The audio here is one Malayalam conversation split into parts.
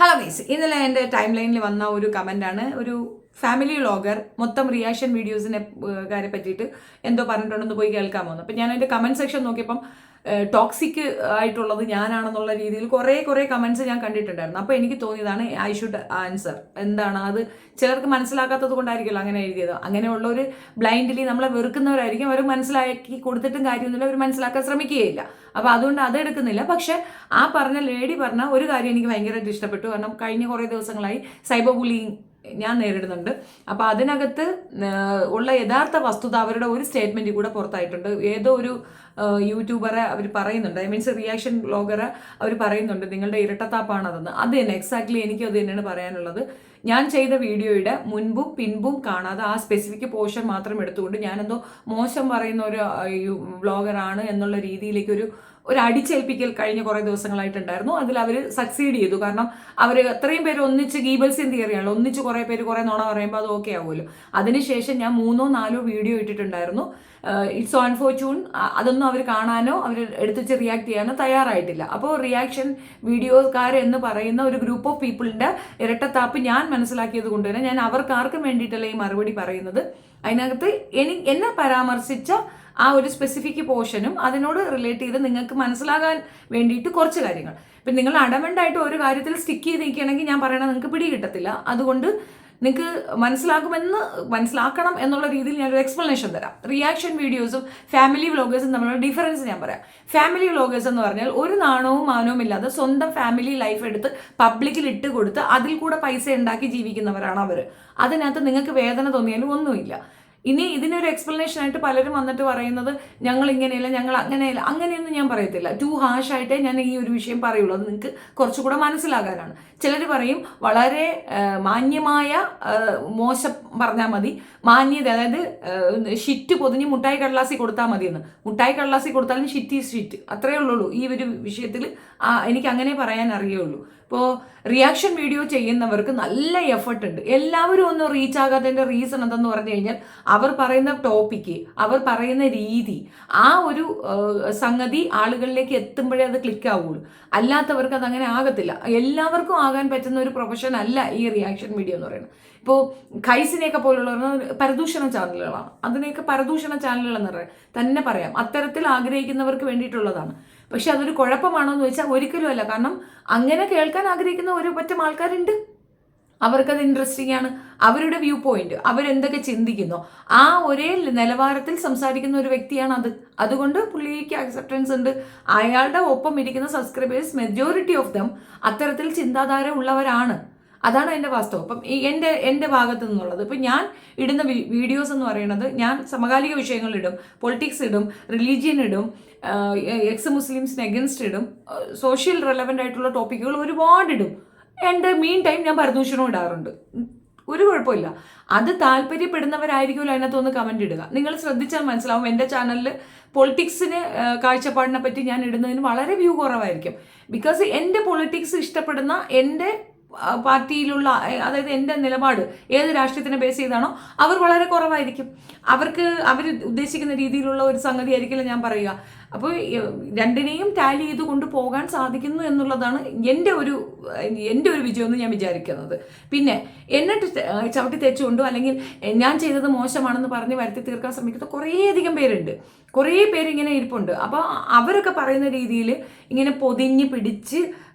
ഹലോ ഗൈസ്, ഇന്നലെ എൻ്റെ ടൈം ലൈനിൽ വന്ന ഒരു കമൻ്റാണ്. ഒരു ഫാമിലി വ്ളോഗർ മൊത്തം റിയാക്ഷൻ വീഡിയോസിനെ കാരെ പറ്റിയിട്ട് എന്തോ പറഞ്ഞിട്ടുണ്ടെന്ന് പോയി കേൾക്കാമോ എന്ന്. അപ്പം ഞാൻ എൻ്റെ കമൻറ്റ് സെക്ഷൻ നോക്കിയപ്പം ടോക്സിക് ആയിട്ടുള്ളത് ഞാനാണെന്നുള്ള രീതിയിൽ കുറേ കമൻറ്റ്സ് ഞാൻ കണ്ടിട്ടുണ്ടായിരുന്നു. അപ്പോൾ എനിക്ക് തോന്നിയതാണ് ഐ ഷുഡ് ആൻസർ. എന്താണ് അത്, ചിലർക്ക് മനസ്സിലാക്കാത്തത് കൊണ്ടായിരിക്കുമല്ലോ അങ്ങനെ എഴുതിയത്. അങ്ങനെയുള്ളവർ ബ്ലൈൻഡ്ലി നമ്മളെ വെറുക്കുന്നവരായിരിക്കും. അവർ മനസ്സിലാക്കി കൊടുത്തിട്ടും കാര്യമൊന്നുമില്ല, അവർ മനസ്സിലാക്കാൻ ശ്രമിക്കുകയില്ല. അപ്പോൾ അതുകൊണ്ട് അതെടുക്കുന്നില്ല. പക്ഷെ ആ പറഞ്ഞ ലേഡി പറഞ്ഞ ഒരു കാര്യം എനിക്ക് ഭയങ്കരമായിട്ട് ഇഷ്ടപ്പെട്ടു. കാരണം കഴിഞ്ഞ കുറേ ദിവസങ്ങളായി സൈബർ ബുള്ളിങ് ഞാൻ നേരിടുന്നുണ്ട്. അപ്പോൾ അതിനകത്ത് ഉള്ള യഥാർത്ഥ വസ്തുത അവരുടെ ഒരു സ്റ്റേറ്റ്മെൻറ്റ് കൂടെ പുറത്തായിട്ടുണ്ട്. ഏതോ ഒരു യൂട്യൂബറെ അവർ പറയുന്നുണ്ട്, ഐ മീൻസ് റിയാക്ഷൻ ബ്ലോഗറെ അവർ പറയുന്നുണ്ട് നിങ്ങളുടെ ഇരട്ടത്താപ്പാണതെന്ന്. അത് തന്നെ എക്സാക്ട്ലി എനിക്കും അത് തന്നെയാണ് പറയാനുള്ളത്. ഞാൻ ചെയ്ത വീഡിയോയുടെ മുൻപും പിൻപും കാണാതെ ആ സ്പെസിഫിക് പോർഷൻ മാത്രം എടുത്തുകൊണ്ട് ഞാനെന്തോ മോശം പറയുന്ന ഒരു വ്ളോഗറാണ് എന്നുള്ള രീതിയിലേക്ക് ഒരു അടിച്ചേൽപ്പിക്കൽ കഴിഞ്ഞ കുറേ ദിവസങ്ങളായിട്ടുണ്ടായിരുന്നു. അതിൽ അവർ സക്സീഡ് ചെയ്തു. കാരണം അവർ അത്രയും പേര് ഒന്നിച്ച് ഗീബൽസിൻ തിയറിയാണല്ലോ, ഒന്നിച്ച് കുറേ പേര് കുറേ നുണ പറയുമ്പോൾ അത് ഓക്കെ ആവുമല്ലോ. അതിനുശേഷം ഞാൻ 3-4 വീഡിയോ ഇട്ടിട്ടുണ്ടായിരുന്നു. ഇറ്റ്സ് ഓൺ ഫോർച്യൂൺ അതൊന്നും അവർ കാണാനോ അവർ എടുത്തുവെച്ച് റിയാക്ട് ചെയ്യാനോ തയ്യാറായിട്ടില്ല. അപ്പോൾ റിയാക്ഷൻ വീഡിയോക്കാർ എന്ന് പറയുന്ന ഒരു ഗ്രൂപ്പ് ഓഫ് പീപ്പിളിൻ്റെ ഇരട്ടത്താപ്പ് ഞാൻ മനസ്സിലാക്കിയത് കൊണ്ട് തന്നെ ഞാൻ അവർക്കാർക്കും വേണ്ടിയിട്ടല്ല ഈ മറുപടി പറയുന്നത്. അതിനകത്ത് എന്നെ പരാമർശിച്ച ആ ഒരു സ്പെസിഫിക് പോർഷനും അതിനോട് റിലേറ്റ് ചെയ്ത് നിങ്ങൾക്ക് മനസ്സിലാകാൻ വേണ്ടിയിട്ട് കുറച്ച് കാര്യങ്ങൾ. ഇപ്പം നിങ്ങൾ അഡമൻ്റായിട്ട് ഒരു കാര്യത്തിൽ സ്റ്റിക്ക് ചെയ്ത് നിൽക്കുകയാണെങ്കിൽ ഞാൻ പറയണത് നിങ്ങൾക്ക് പിടി കിട്ടത്തില്ല. അതുകൊണ്ട് നിങ്ങൾക്ക് മനസ്സിലാക്കണം എന്നുള്ള രീതിയിൽ ഞാനൊരു എക്സ്പ്ലനേഷൻ തരാം. റിയാക്ഷൻ വീഡിയോസും ഫാമിലി വ്ളോഗേഴ്സും തമ്മിലുള്ള ഡിഫറൻസ് ഞാൻ പറയാം. ഫാമിലി വ്ളോഗേഴ്സ് എന്ന് പറഞ്ഞാൽ ഒരു നാണവും മാനവും ഇല്ലാതെ സ്വന്തം ഫാമിലി ലൈഫ് എടുത്ത് പബ്ലിക്കിൽ ഇട്ട് കൊടുത്ത് അതിൽ കൂടെ പൈസ ഉണ്ടാക്കി ജീവിക്കുന്നവരാണ് അവർ. അതിനകത്ത് നിങ്ങൾക്ക് വേദന തോന്നിയാലും ഒന്നുമില്ല. ഇനി ഇതിനൊരു എക്സ്പ്ലനേഷൻ ആയിട്ട് പലരും വന്നിട്ട് പറയുന്നത് ഞങ്ങൾ ഇങ്ങനെയല്ല, ഞങ്ങൾ അങ്ങനെയല്ല, അങ്ങനെയൊന്നും ഞാൻ പറയത്തില്ല. ടു ഹാഷായിട്ടേ ഞാൻ ഈ ഒരു വിഷയം പറയുള്ളൂ. അത് നിങ്ങൾക്ക് കുറച്ചുകൂടെ മനസ്സിലാകാനാണ്. ചിലർ പറയും വളരെ മാന്യമായ മോശം പറഞ്ഞാൽ മതി, മാന്യത, അതായത് ഷിറ്റ് പൊതിഞ്ഞ് മുട്ടായി കടലാസി കൊടുത്താൽ മതിയെന്ന്. മുട്ടായി കടലാസി കൊടുത്താലും ഷിറ്റ് ഈസ് ഷിറ്റ്, അത്രയേ ഉള്ളൂ ഈ ഒരു വിഷയത്തിൽ. എനിക്ക് അങ്ങനെ പറയാൻ അറിയുള്ളൂ. ഇപ്പോൾ റിയാക്ഷൻ വീഡിയോ ചെയ്യുന്നവർക്ക് നല്ല എഫർട്ട് ഉണ്ട്. എല്ലാവരും ഒന്നും റീച്ച് ആകാത്തതിൻ്റെ റീസൺ എന്തെന്ന് പറഞ്ഞു കഴിഞ്ഞാൽ അവർ പറയുന്ന ടോപ്പിക്ക്, അവർ പറയുന്ന രീതി, ആ ഒരു സംഗതി ആളുകളിലേക്ക് എത്തുമ്പോഴേ അത് ക്ലിക്ക് ആവുള്ളൂ. അല്ലാത്തവർക്ക് അതങ്ങനെ ആകത്തില്ല. എല്ലാവർക്കും ആകാൻ പറ്റുന്ന ഒരു പ്രൊഫഷൻ അല്ല ഈ റിയാക്ഷൻ വീഡിയോ എന്ന് പറയുന്നത്. ഇപ്പോൾ ഖൈസിനെയൊക്കെ പോലുള്ള പരദൂഷണ ചാനലുകളാണ്. അതിനെയൊക്കെ പരദൂഷണ ചാനലുകൾ എന്ന് തന്നെ പറയാം. അത്തരത്തിൽ ആഗ്രഹിക്കുന്നവർക്ക് വേണ്ടിയിട്ടുള്ളതാണ്. പക്ഷെ അതൊരു കുഴപ്പമാണോ എന്ന് ചോദിച്ചാൽ ഒരിക്കലും അല്ല. കാരണം അങ്ങനെ കേൾക്കാൻ ആഗ്രഹിക്കുന്ന ഒരു പറ്റം ആൾക്കാരുണ്ട്. അവർക്കത് ഇൻട്രസ്റ്റിംഗ് ആണ്. അവരുടെ വ്യൂ പോയിന്റ്, അവരെന്തൊക്കെ ചിന്തിക്കുന്നോ ആ ഒരേ നിലവാരത്തിൽ സംസാരിക്കുന്ന ഒരു വ്യക്തിയാണ് അത്. അതുകൊണ്ട് പുള്ളിക്ക് അക്സെപ്റ്റൻസ് ഉണ്ട്. അയാളുടെ ഒപ്പം ഇരിക്കുന്ന സബ്സ്ക്രൈബേഴ്സ് മെജോറിറ്റി ഓഫ് ദം അത്തരത്തിൽ ചിന്താധാര ഉള്ളവരാണ്. അതാണ് എൻ്റെ വാസ്തവം. അപ്പം എൻ്റെ ഭാഗത്തു നിന്നുള്ളത്. ഇപ്പം ഞാൻ ഇടുന്ന വീഡിയോസ് എന്ന് പറയുന്നത് ഞാൻ സമകാലിക വിഷയങ്ങളിടും, പൊളിറ്റിക്സ് ഇടും, റിലീജിയൻ ഇടും, എക്സ് മുസ്ലിംസിന് എഗൻസ്റ്റ് ഇടും, സോഷ്യൽ റെലവൻ്റ് ആയിട്ടുള്ള ടോപ്പിക്കുകൾ ഒരുപാട് ഇടും. എൻ്റെ മീൻ ടൈം ഞാൻ പരദൂഷണം ഇടാറുണ്ട്. ഒരു കുഴപ്പമില്ല. അത് താല്പര്യപ്പെടുന്നവരായിരിക്കുമല്ലോ അതിനകത്തൊന്ന് കമൻ്റ് ഇടുക. നിങ്ങൾ ശ്രദ്ധിച്ചാൽ മനസ്സിലാവും എൻ്റെ ചാനലിൽ പൊളിറ്റിക്സിന് കാഴ്ചപ്പാടിനെ പറ്റി ഞാൻ ഇടുന്നതിന് വളരെ വ്യൂ കുറവായിരിക്കും. ബിക്കോസ് എൻ്റെ പൊളിറ്റിക്സ് ഇഷ്ടപ്പെടുന്ന എൻ്റെ പാർട്ടിയിലുള്ള, അതായത് എൻ്റെ നിലപാട് ഏത് രാഷ്ട്രീയത്തിനെ ബേസ് ചെയ്താണോ അവർ വളരെ കുറവായിരിക്കും. അവർ ഉദ്ദേശിക്കുന്ന രീതിയിലുള്ള ഒരു സംഗതി ആയിരിക്കില്ല ഞാൻ പറയുക. അപ്പോൾ രണ്ടിനെയും ടാലി ചെയ്ത് കൊണ്ട് പോകാൻ സാധിക്കുന്നു എന്നുള്ളതാണ് എൻ്റെ ഒരു വിജയം എന്ന് ഞാൻ വിചാരിക്കുന്നത്. പിന്നെ എന്നിട്ട് ചവിട്ടി തെച്ചുകൊണ്ടോ അല്ലെങ്കിൽ ഞാൻ ചെയ്തത് മോശമാണെന്ന് പറഞ്ഞ് വരുത്തി തീർക്കാൻ ശ്രമിക്കുന്ന കുറേയധികം പേരുണ്ട്. കുറേ പേരിങ്ങനെ ഇരിപ്പുണ്ട്. അപ്പോൾ അവരൊക്കെ പറയുന്ന രീതിയിൽ ഇങ്ങനെ പൊതിഞ്ഞ് പിടിച്ച്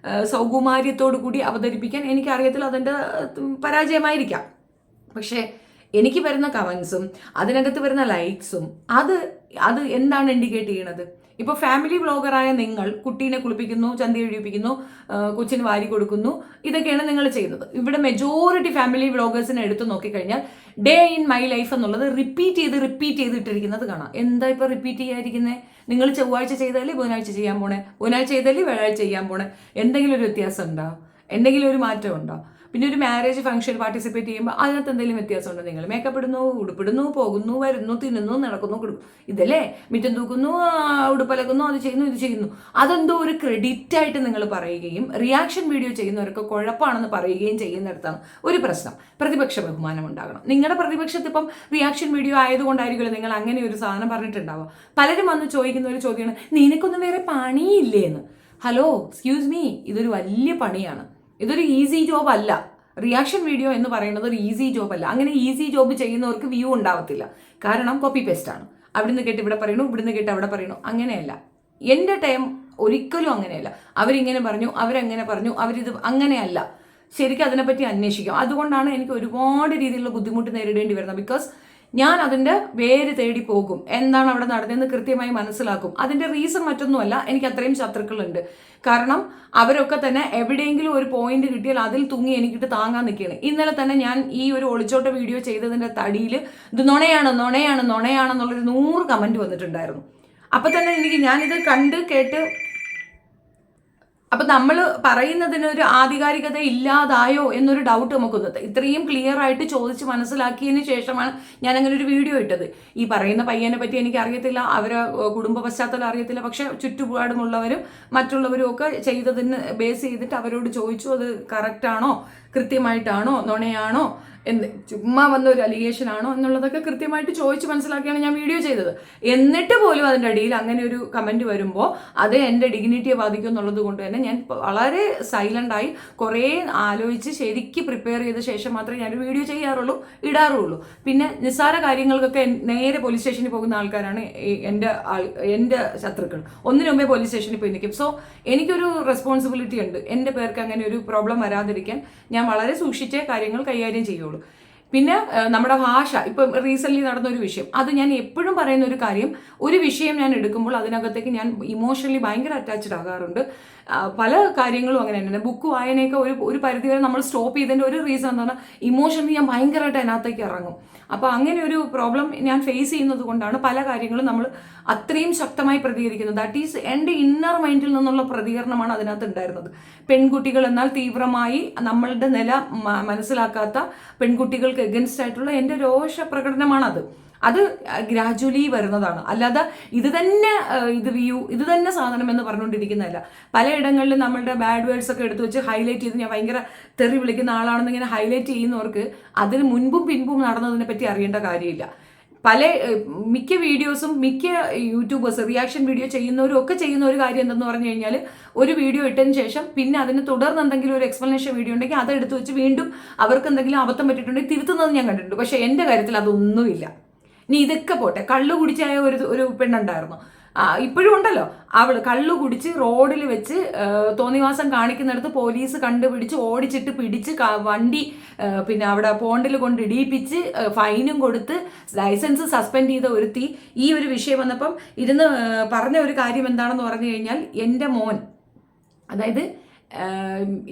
സൗകുമാര്യത്തോടു കൂടി അവതരിപ്പിക്കാൻ എനിക്കറിയത്തില്ല. അതെൻ്റെ പരാജയമായിരിക്കാം. പക്ഷേ എനിക്ക് വരുന്ന കമൻസും അതിനകത്ത് വരുന്ന ലൈക്സും അത് എന്താണ് ഇൻഡിക്കേറ്റ് ചെയ്യണത്? ഇപ്പോൾ ഫാമിലി വ്ളോഗറായ നിങ്ങൾ കുട്ടീനെ കുളിപ്പിക്കുന്നു, ചന്തി ഒഴിപ്പിക്കുന്നു, കൊച്ചിന് വാരി കൊടുക്കുന്നു, ഇതൊക്കെയാണ് നിങ്ങൾ ചെയ്യുന്നത്. ഇവിടെ മെജോറിറ്റി ഫാമിലി വ്ളോഗേഴ്സിനെ എടുത്ത് നോക്കിക്കഴിഞ്ഞാൽ ഡേ ഇൻ മൈ ലൈഫ് എന്നുള്ളത് റിപ്പീറ്റ് ചെയ്ത് ഇട്ടിരിക്കുന്നത് കാണാം. എന്താ ഇപ്പോൾ റിപ്പീറ്റ് ചെയ്യാതിരിക്കുന്നത്? നിങ്ങൾ ചൊവ്വാഴ്ച ചെയ്താലേ ബുധനാഴ്ച ചെയ്യാൻ പോണേ, ബുധനാഴ്ച ചെയ്താലേ വ്യാഴാഴ്ച ചെയ്യാൻ പോണേ. എന്തെങ്കിലും ഒരു വ്യത്യാസം ഉണ്ടോ? എന്തെങ്കിലും ഒരു മാറ്റം ഉണ്ടോ? പിന്നെ ഒരു മാരേജ് ഫംഗ്ഷൻ പാർട്ടിസിപ്പേറ്റ് ചെയ്യുമ്പോൾ അതിനകത്ത് എന്തെങ്കിലും വ്യത്യാസമുണ്ടോ? നിങ്ങൾ മേക്കപ്പ് ഇടുന്നു, ഉടുപ്പിടുന്നു, പോകുന്നു, വരുന്നു, തിന്നുന്നു, നടക്കുന്നു, കൊടുക്കും, ഇതല്ലേ മിറ്റം തൂക്കുന്നു, ഉടുപ്പലക്കുന്നു, അത് ചെയ്യുന്നു, ഇത് ചെയ്യുന്നു. അതെന്തോ ഒരു ക്രെഡിറ്റ് ആയിട്ട് നിങ്ങൾ പറയുകയും റിയാക്ഷൻ വീഡിയോ ചെയ്യുന്നവർക്ക് കുഴപ്പമാണെന്ന് പറയുകയും ചെയ്യുന്നിടത്താണ് ഒരു പ്രശ്നം. പ്രതിപക്ഷ ബഹുമാനം ഉണ്ടാകണം. നിങ്ങളുടെ പ്രതിപക്ഷത്ത് ഇപ്പം റിയാക്ഷൻ വീഡിയോ ആയതുകൊണ്ടായിരിക്കുമല്ലോ നിങ്ങൾ അങ്ങനെ ഒരു സാധനം പറഞ്ഞിട്ടുണ്ടാവുക. പലരും വന്ന് ചോദിക്കുന്ന ഒരു ചോദ്യമാണ്, നിനക്കൊന്നും വേറെ പണിയില്ലേ എന്ന്. ഹലോ, എക്സ്ക്യൂസ് മീ, ഇതൊരു വലിയ പണിയാണ്. ഇതൊരു ഈസി ജോബ് അല്ല. റിയാക്ഷൻ വീഡിയോ എന്ന് പറയുന്നത് ഒരു ഈസി ജോബ് അല്ല. അങ്ങനെ ഈസി ജോബ് ചെയ്യുന്നവർക്ക് വ്യൂ ഉണ്ടാവത്തില്ല. കാരണം കോപ്പി പേസ്റ്റ് ആണ്. അവിടുന്ന് കേട്ട് ഇവിടെ പറയണു, ഇവിടുന്ന് കേട്ട് അവിടെ പറയണു. അങ്ങനെയല്ല. എൻ്റെ ടൈം ഒരിക്കലും അങ്ങനെയല്ല. അവരിങ്ങനെ പറഞ്ഞു, അവരങ്ങനെ പറഞ്ഞു, അവരിത് അങ്ങനെയല്ല. ശരിക്കും അതിനെപ്പറ്റി അന്വേഷിക്കും. അതുകൊണ്ടാണ് എനിക്ക് ഒരുപാട് രീതിയിലുള്ള ബുദ്ധിമുട്ട് നേരിടേണ്ടി വരുന്നത്. ബിക്കോസ് ഞാൻ അതിൻ്റെ വേര് തേടി പോകും, എന്താണ് അവിടെ നടന്നതെന്ന് കൃത്യമായി മനസ്സിലാക്കും. അതിൻ്റെ റീസൺ മറ്റൊന്നുമല്ല, എനിക്ക് അത്രയും ശത്രുക്കളുണ്ട്. കാരണം അവരൊക്കെ തന്നെ എവിടെയെങ്കിലും ഒരു പോയിന്റ് കിട്ടിയാൽ അതിൽ തൂങ്ങി എനിക്കിട്ട് താങ്ങാൻ നിൽക്കുകയാണ്. ഇന്നലെ തന്നെ ഞാൻ ഈ ഒരു ഒളിച്ചോട്ട വീഡിയോ ചെയ്തതിൻ്റെ തടിയിൽ ഇത് നുണയാണെന്നുള്ളൊരു 100 കമൻറ്റ് വന്നിട്ടുണ്ടായിരുന്നു. അപ്പം തന്നെ ഞാനിത് കണ്ട് കേട്ട്, അപ്പം നമ്മൾ പറയുന്നതിനൊരു ആധികാരികത ഇല്ലാതായോ എന്നൊരു ഡൗട്ട് നമുക്കൊന്നത്. ഇത്രയും ക്ലിയർ ആയിട്ട് ചോദിച്ച് മനസ്സിലാക്കിയതിന് ശേഷമാണ് ഞാൻ അങ്ങനെ ഒരു വീഡിയോ ഇട്ടത്. ഈ പറയുന്ന പയ്യനെ പറ്റി എനിക്ക് അറിയത്തില്ല, അവരെ കുടുംബ പശ്ചാത്തലം അറിയത്തില്ല. പക്ഷെ ചുറ്റുപാടുമുള്ളവരും മറ്റുള്ളവരും ഒക്കെ ചെയ്തതിന് ബേസ് ചെയ്തിട്ട് അവരോട് ചോദിച്ചു, അത് കറക്റ്റാണോ, കൃത്യമായിട്ടാണോ, നുണയാണോ, ചുമ്മാ വന്ന ഒരു അലിഗേഷൻ ആണോ എന്നുള്ളതൊക്കെ കൃത്യമായിട്ട് ചോദിച്ച് മനസ്സിലാക്കിയാണ് ഞാൻ വീഡിയോ ചെയ്തത്. എന്നിട്ട് പോലും അതിൻ്റെ അടിയിൽ അങ്ങനെ ഒരു കമൻറ്റ് വരുമ്പോൾ അത് എൻ്റെ ഡിഗ്നിറ്റിയെ ബാധിക്കും എന്നുള്ളത് കൊണ്ട് തന്നെ ഞാൻ വളരെ സൈലൻ്റായി കുറേ ആലോചിച്ച് ശരിക്ക് പ്രിപ്പയർ ചെയ്ത ശേഷം മാത്രമേ ഞാനൊരു വീഡിയോ ഇടാറുള്ളൂ. പിന്നെ നിസ്സാര കാര്യങ്ങൾക്കൊക്കെ നേരെ പോലീസ് സ്റ്റേഷനിൽ പോകുന്ന ആൾക്കാരാണ് എൻ്റെ ശത്രുക്കൾ. ഒന്നിനു മുമ്പേ പോലീസ് സ്റ്റേഷനിൽ പോയി നിൽക്കും. സോ എനിക്കൊരു റെസ്പോൺസിബിലിറ്റി ഉണ്ട്. എൻ്റെ പേർക്ക് അങ്ങനെ ഒരു പ്രോബ്ലം വരാതിരിക്കാൻ ഞാൻ വളരെ സൂക്ഷിച്ചേ കാര്യങ്ങൾ കൈകാര്യം ചെയ്യുള്ളൂ. പിന്നെ നമ്മുടെ ഭാഷ, ഇപ്പം റീസെൻ്റ്ലി നടന്നൊരു വിഷയം, അത് ഞാൻ എപ്പോഴും പറയുന്ന ഒരു കാര്യം, ഒരു വിഷയം ഞാൻ എടുക്കുമ്പോൾ അതിനകത്തേക്ക് ഞാൻ ഇമോഷണലി ഭയങ്കര അറ്റാച്ച്ഡ് ആകാറുണ്ട്. പല കാര്യങ്ങളും അങ്ങനെ തന്നെ. ബുക്ക് വായനയൊക്കെ ഒരു പരിധിവരെ നമ്മൾ സ്റ്റോപ്പ് ചെയ്തതിൻ്റെ ഒരു റീസൺ എന്ന് പറഞ്ഞാൽ ഇമോഷണലി ഞാൻ ഭയങ്കരമായിട്ട് അതിനകത്തേക്ക് ഇറങ്ങും. അപ്പോൾ അങ്ങനെ ഒരു പ്രോബ്ലം ഞാൻ ഫേസ് ചെയ്യുന്നത് കൊണ്ടാണ് പല കാര്യങ്ങളും നമ്മൾ അത്രയും ശക്തമായി പ്രതികരിക്കുന്നത്. ദാറ്റ് ഈസ് എൻ്റെ ഇന്നർ മൈൻഡിൽ നിന്നുള്ള പ്രതികരണമാണ് അതിനകത്ത് ഉണ്ടായിരുന്നത്. പെൺകുട്ടികൾ എന്നാൽ തീവ്രമായി നമ്മളുടെ നില മനസ്സിലാക്കാത്ത പെൺകുട്ടികൾക്ക് എഗൻസ്റ്റ് ആയിട്ടുള്ള എൻ്റെ രോഷ പ്രകടനമാണത്. അത് ഗ്രാജുവലി വരുന്നതാണ്. അല്ലാതെ ഇത് തന്നെ സാധനം എന്ന് പറഞ്ഞുകൊണ്ടിരിക്കുന്നതല്ല. പലയിടങ്ങളിലും നമ്മളുടെ ബാഡ് വേർഡ്സ് ഒക്കെ എടുത്തു വെച്ച് ഹൈലൈറ്റ് ചെയ്ത് ഞാൻ ഭയങ്കര തെറി വിളിക്കുന്ന ആളാണെന്ന് ഇങ്ങനെ ഹൈലൈറ്റ് ചെയ്യുന്നവർക്ക് അതിന് മുൻപും പിൻപും നടന്നതിനെ പറ്റി അറിയേണ്ട കാര്യമില്ല. മിക്ക വീഡിയോസും മിക്ക യൂട്യൂബേഴ്സ് റിയാക്ഷൻ വീഡിയോ ചെയ്യുന്നവരും ഒക്കെ ചെയ്യുന്ന ഒരു കാര്യം എന്തെന്ന് പറഞ്ഞു കഴിഞ്ഞാൽ, ഒരു വീഡിയോ ഇട്ടതിന് ശേഷം പിന്നെ അതിന് തുടർന്ന് എന്തെങ്കിലും ഒരു എക്സ്പ്ലനേഷൻ വീഡിയോ ഉണ്ടെങ്കിൽ അത് എടുത്തു വെച്ച് വീണ്ടും അവർക്ക് എന്തെങ്കിലും അബദ്ധം പറ്റിയിട്ടുണ്ടെങ്കിൽ തിരുത്തുന്നത് ഞാൻ കണ്ടിട്ടുണ്ട്. പക്ഷേ എൻ്റെ കാര്യത്തിൽ അതൊന്നുമില്ല. ഇനി ഇതൊക്കെ പോട്ടെ, കള്ളു കുടിച്ചായ ഒരു പെണ്ണുണ്ടായിരുന്നു, ഇപ്പോഴും ഉണ്ടല്ലോ. അവൾ കള്ളു കുടിച്ച് റോഡിൽ വെച്ച് തോന്നിവാസം കാണിക്കുന്നിടത്ത് പോലീസ് കണ്ടുപിടിച്ച് ഓടിച്ചിട്ട് പിടിച്ച് വണ്ടി പിന്നെ അവിടെ പോണ്ടിൽ കൊണ്ട് ഇടിയിപ്പിച്ച് ഫൈനും കൊടുത്ത് ലൈസൻസ് സസ്പെൻഡ് ചെയ്ത ഒരുത്തി ഈ ഒരു വിഷയം വന്നപ്പം ഇരുന്ന് പറഞ്ഞ ഒരു കാര്യം എന്താണെന്ന് പറഞ്ഞു കഴിഞ്ഞാൽ, എൻ്റെ മോൻ, അതായത്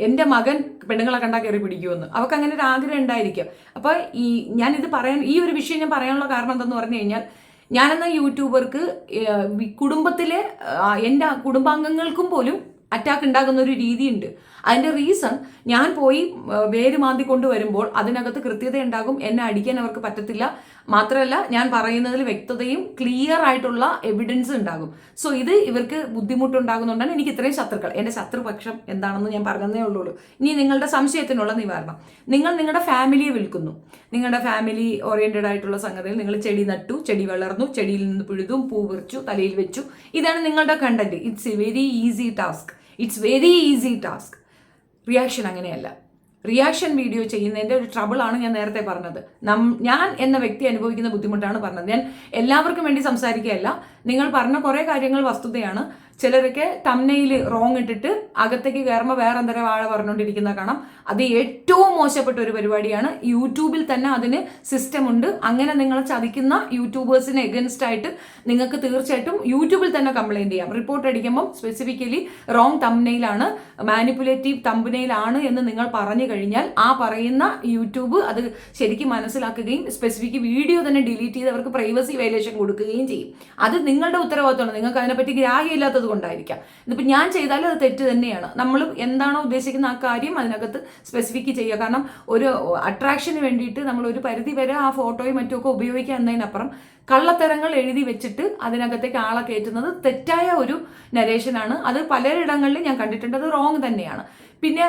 എൻ്റെ മകൻ പെണ്ണുങ്ങളെ കണ്ടാൽ കയറി പിടിക്കുമെന്ന് അവൾക്ക് അങ്ങനെ ഒരു ആഗ്രഹം ഉണ്ടായിരിക്കും. അപ്പോൾ ഈ ഒരു വിഷയം ഞാൻ പറയാനുള്ള കാരണം എന്തെന്ന് പറഞ്ഞു കഴിഞ്ഞാൽ, ഞാനെന്ന യൂട്യൂബർക്ക് കുടുംബത്തിലെ എൻ്റെ കുടുംബാംഗങ്ങൾക്കും പോലും അറ്റാക്ക് ഉണ്ടാകുന്ന ഒരു രീതിയുണ്ട്. അതിൻ്റെ റീസൺ, ഞാൻ പോയി വേര് മാന്തി കൊണ്ടുവരുമ്പോൾ അതിനകത്ത് കൃത്യത ഉണ്ടാകും, എന്നെ അടിക്കാൻ അവർക്ക് പറ്റത്തില്ല. മാത്രമല്ല ഞാൻ പറയുന്നതിൽ വ്യക്തതയും ക്ലിയർ ആയിട്ടുള്ള എവിഡൻസ് ഉണ്ടാകും. സോ ഇത് ഇവർക്ക് ബുദ്ധിമുട്ടുണ്ടാകുന്നതുകൊണ്ടാണ് എനിക്ക് ഇത്രയും ശത്രുക്കൾ. എൻ്റെ ശത്രുപക്ഷം എന്താണെന്ന് ഞാൻ പറഞ്ഞതേ ഉള്ളൂ. ഇനി നിങ്ങളുടെ സംശയത്തിനുള്ള നിവാരണം, നിങ്ങളുടെ ഫാമിലിയെ വിൽക്കുന്നു. നിങ്ങളുടെ ഫാമിലി ഓറിയന്റഡ് ആയിട്ടുള്ള സംഗതിയിൽ നിങ്ങൾ ചെടി നട്ടു, ചെടി വളർന്നു, ചെടിയിൽ നിന്ന് പിഴുതും പൂ പറിച്ചു, തലയിൽ വെച്ചു, ഇതാണ് നിങ്ങളുടെ content. It's A very easy task. Reaction അങ്ങനെയല്ല. റിയാക്ഷൻ വീഡിയോ ചെയ്യുന്നതിൻ്റെ ഒരു ട്രബിളാണ് ഞാൻ നേരത്തെ പറഞ്ഞത്. ഞാൻ എന്ന വ്യക്തി അനുഭവിക്കുന്ന ബുദ്ധിമുട്ടാണ് പറഞ്ഞത്. ഞാൻ എല്ലാവർക്കും വേണ്ടി സംസാരിക്കുകയല്ല. നിങ്ങൾ പറഞ്ഞ കുറേ കാര്യങ്ങൾ വസ്തുതയാണ്. ചിലരൊക്കെ തംനെയിൽ റോങ് ഇട്ടിട്ട് അകത്തേക്ക് കയറുമ്പോൾ വേറെ എന്തരം വാഴ പറഞ്ഞുകൊണ്ടിരിക്കുന്ന കാണാം. അത് ഏറ്റവും മോശപ്പെട്ട ഒരു പരിപാടിയാണ്. യൂട്യൂബിൽ തന്നെ അതിന് സിസ്റ്റം ഉണ്ട്. അങ്ങനെ നിങ്ങളെ ചതിക്കുന്ന യൂട്യൂബേഴ്സിന് എഗൻസ്റ്റ് ആയിട്ട് നിങ്ങൾക്ക് തീർച്ചയായിട്ടും യൂട്യൂബിൽ തന്നെ കംപ്ലൈൻറ്റ് ചെയ്യാം. റിപ്പോർട്ട് അടിക്കുമ്പം സ്പെസിഫിക്കലി റോങ് തംനെയിലാണ്, മാനിപ്പുലേറ്റീവ് തംനെയിലാണ് എന്ന് നിങ്ങൾ പറഞ്ഞു കഴിഞ്ഞാൽ ആ പറയുന്ന യൂട്യൂബ് അത് ശരിക്കും മനസ്സിലാക്കുകയും സ്പെസിഫിക് വീഡിയോ തന്നെ ഡിലീറ്റ് ചെയ്ത് അവർക്ക് പ്രൈവസി വയലേഷൻ കൊടുക്കുകയും ചെയ്യും. അത് നിങ്ങളുടെ ഉത്തരവാദിത്തമാണ്. നിങ്ങൾക്ക് അതിനെപ്പറ്റി ഗ്രാഹ്യമില്ലാത്തത് കൊണ്ടായിരിക്കാം. ഇതിപ്പോൾ ഞാൻ ചെയ്താലും അത് തെറ്റ് തന്നെയാണ്. നമ്മൾ എന്താണോ ഉദ്ദേശിക്കുന്ന ആ കാര്യം അതിനകത്ത് സ്പെസിഫിക് ചെയ്യുക. കാരണം ഒരു അട്രാക്ഷന് വേണ്ടിയിട്ട് നമ്മൾ ഒരു പരിധി വരെ ആ ഫോട്ടോയും മറ്റുമൊക്കെ ഉപയോഗിക്കുക എന്നതിനപ്പുറം കള്ളത്തരങ്ങൾ എഴുതി വെച്ചിട്ട് അതിനകത്തേക്ക് ആളെ കയറ്റുന്നത് തെറ്റായ ഒരു നരേഷനാണ്. അത് പലയിടങ്ങളിലും ഞാൻ കണ്ടിട്ടുണ്ട്. അത് റോങ് തന്നെയാണ്. പിന്നെ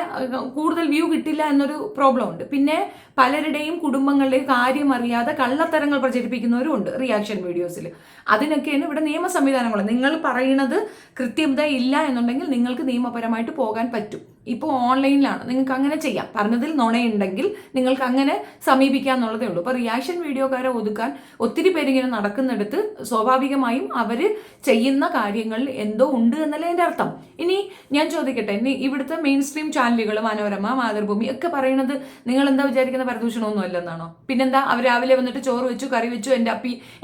കൂടുതൽ വ്യൂ കിട്ടില്ല എന്നൊരു പ്രോബ്ലം ഉണ്ട്. പിന്നെ പലരുടെയും കുടുംബങ്ങളുടെയും കാര്യം അറിയാതെ കള്ളത്തരങ്ങൾ പ്രചരിപ്പിക്കുന്നവരും ഉണ്ട് റിയാക്ഷൻ വീഡിയോസിൽ. അതിനൊക്കെയാണ് ഇവിടെ നിയമ സംവിധാനങ്ങൾ. നിങ്ങൾ പറയുന്നത് കൃത്യത ഇല്ല എന്നുണ്ടെങ്കിൽ നിങ്ങൾക്ക് നിയമപരമായിട്ട് പോകാൻ പറ്റും. ഇപ്പോൾ ഓൺലൈനിലാണ്, നിങ്ങൾക്ക് അങ്ങനെ ചെയ്യാം. പറഞ്ഞതിൽ നുണയുണ്ടെങ്കിൽ നിങ്ങൾക്ക് അങ്ങനെ സമീപിക്കുക എന്നുള്ളതേ ഉള്ളൂ. അപ്പോൾ റിയാക്ഷൻ വീഡിയോക്കാരെ ഒതുക്കാൻ ഒത്തിരി പേരിങ്ങനെ നടക്കുന്നിടത്ത് സ്വാഭാവികമായും അവർ ചെയ്യുന്ന കാര്യങ്ങളിൽ എന്തോ ഉണ്ട് എന്നല്ലേ എൻ്റെ അർത്ഥം. ഇനി ഞാൻ ചോദിക്കട്ടെ, ഇനി ഇവിടുത്തെ മെയിൻ സ്ട്രീം ചാനലുകൾ മനോരമ, മാതൃഭൂമി ഒക്കെ പറയുന്നത് നിങ്ങൾ എന്താ വിചാരിക്കുന്ന പരദൂഷണമൊന്നും അല്ലെന്നാണോ? പിന്നെന്താ, അവർ രാവിലെ വന്നിട്ട് ചോറ് വെച്ചു, കറി വെച്ചു,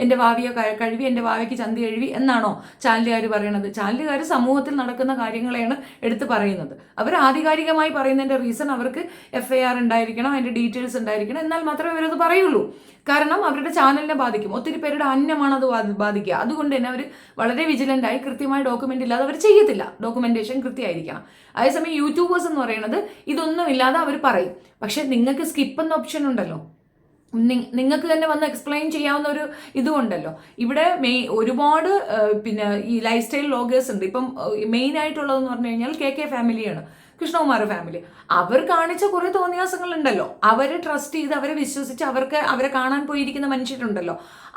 എൻ്റെ ഭാവിയെ കഴുകി, എൻ്റെ ഭാവിക്ക് ചന്തി കഴുകി എന്നാണോ ചാനലുകാർ പറയണത്? ചാനലുകാർ സമൂഹത്തിൽ നടക്കുന്ന കാര്യങ്ങളെയാണ് എടുത്ത് പറയുന്നത്. അവർ ആധികാരികമായി പറയുന്നതിൻ്റെ റീസൺ അവർക്ക് FIR ഉണ്ടായിരിക്കണം, അതിൻ്റെ ഡീറ്റെയിൽസ് ഉണ്ടായിരിക്കണം, എന്നാൽ മാത്രമേ അവരത് പറയുള്ളൂ. കാരണം അവരുടെ ചാനലിനെ ബാധിക്കും, ഒത്തിരി പേരുടെ അന്നമാണ് അത് ബാധിക്കുക. അതുകൊണ്ട് തന്നെ അവർ വളരെ വിജിലൻ്റായി കൃത്യമായ ഡോക്യുമെൻ്റ് ഇല്ലാതെ അവർ ചെയ്യത്തില്ല. ഡോക്യുമെൻറ്റേഷൻ കൃത്യമായിരിക്കണം. അതേസമയം യൂട്യൂബേഴ്സ് എന്ന് പറയുന്നത് ഇതൊന്നും ഇല്ലാതെ അവർ പറയും. പക്ഷെ നിങ്ങൾക്ക് സ്കിപ്പ് എന്ന ഓപ്ഷൻ ഉണ്ടല്ലോ, നിങ്ങൾക്ക് തന്നെ വന്ന് എക്സ്പ്ലെയിൻ ചെയ്യാവുന്ന ഒരു ഇതുമുണ്ടല്ലോ. ഇവിടെ ഒരുപാട് പിന്നെ ഈ ലൈഫ് സ്റ്റൈൽ വ്ളോഗേഴ്സ് ഉണ്ട്. ഇപ്പം മെയിൻ ആയിട്ടുള്ളതെന്ന് പറഞ്ഞു കഴിഞ്ഞാൽ KK ഫാമിലിയാണ്, കൃഷ്ണകുമാർ ഫാമിലി. അവർ കാണിച്ച കുറേ തോന്നിയാസങ്ങളുണ്ടല്ലോ, അവരെ ട്രസ്റ്റ് ചെയ്ത് അവരെ വിശ്വസിച്ച് അവരെ കാണാൻ പോയിരിക്കുന്ന മനുഷ്യരുണ്ടല്ലോ,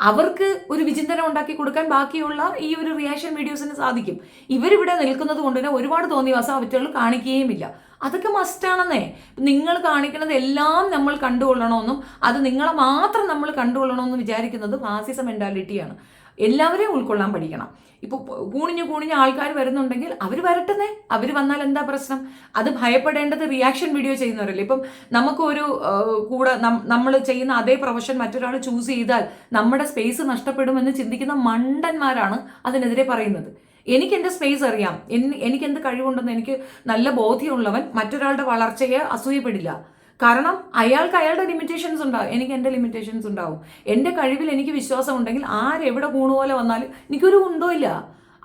അവർക്ക് ഒരു വിചിന്തനം ഉണ്ടാക്കി കൊടുക്കാൻ ബാക്കിയുള്ള ഈ ഒരു റിയാക്ഷൻ വീഡിയോസിന് സാധിക്കും. ഇവരിവിടെ നിൽക്കുന്നത് കൊണ്ട് തന്നെ ഒരുപാട് തോന്നിയാസം അവറ്റുകൾ കാണിക്കുകയുമില്ല. അതൊക്കെ മസ്റ്റാണെന്നേ. നിങ്ങൾ കാണിക്കുന്നത് എല്ലാം നമ്മൾ കണ്ടുകൊള്ളണമെന്നും അത് നിങ്ങളെ മാത്രം നമ്മൾ കണ്ടുകൊള്ളണമെന്നും വിചാരിക്കുന്നത് ഫാസിസ മെന്റാലിറ്റിയാണ്. എല്ലാവരെയും ഉൾക്കൊള്ളാൻ പഠിക്കണം. ഇപ്പോൾ കൂണിഞ്ഞ് ആൾക്കാർ വരുന്നുണ്ടെങ്കിൽ അവർ വരട്ടെന്നേ. അവർ വന്നാൽ എന്താ പ്രശ്നം? അത് ഭയപ്പെടേണ്ടത് റിയാക്ഷൻ വീഡിയോ ചെയ്യുന്നവരല്ലേ. ഇപ്പം നമുക്കൊരു കൂടെ നമ്മൾ ചെയ്യുന്ന അതേ പ്രൊഫഷൻ മറ്റൊരാൾ ചൂസ് ചെയ്താൽ നമ്മുടെ സ്പേസ് നഷ്ടപ്പെടുമെന്ന് ചിന്തിക്കുന്ന മണ്ടന്മാരാണ് അതിനെതിരെ പറയുന്നത്. എനിക്ക് എൻ്റെ സ്പേസ് അറിയാം, എനിക്ക് എന്ത് കഴിവുണ്ടെന്ന് എനിക്ക് നല്ല ബോധ്യമുള്ളവൻ മറ്റൊരാളുടെ വളർച്ചയെ അസൂയപ്പെടില്ല. കാരണം അയാൾക്ക് അയാളുടെ ലിമിറ്റേഷൻസ് ഉണ്ടാവും, എനിക്ക് എൻ്റെ ലിമിറ്റേഷൻസ് ഉണ്ടാവും. എൻ്റെ കഴിവിൽ എനിക്ക് വിശ്വാസം ഉണ്ടെങ്കിൽ ആരെവിടെ കൂണുപോലെ വന്നാലും എനിക്കൊരു ഉണ്ടോ ഇല്ല.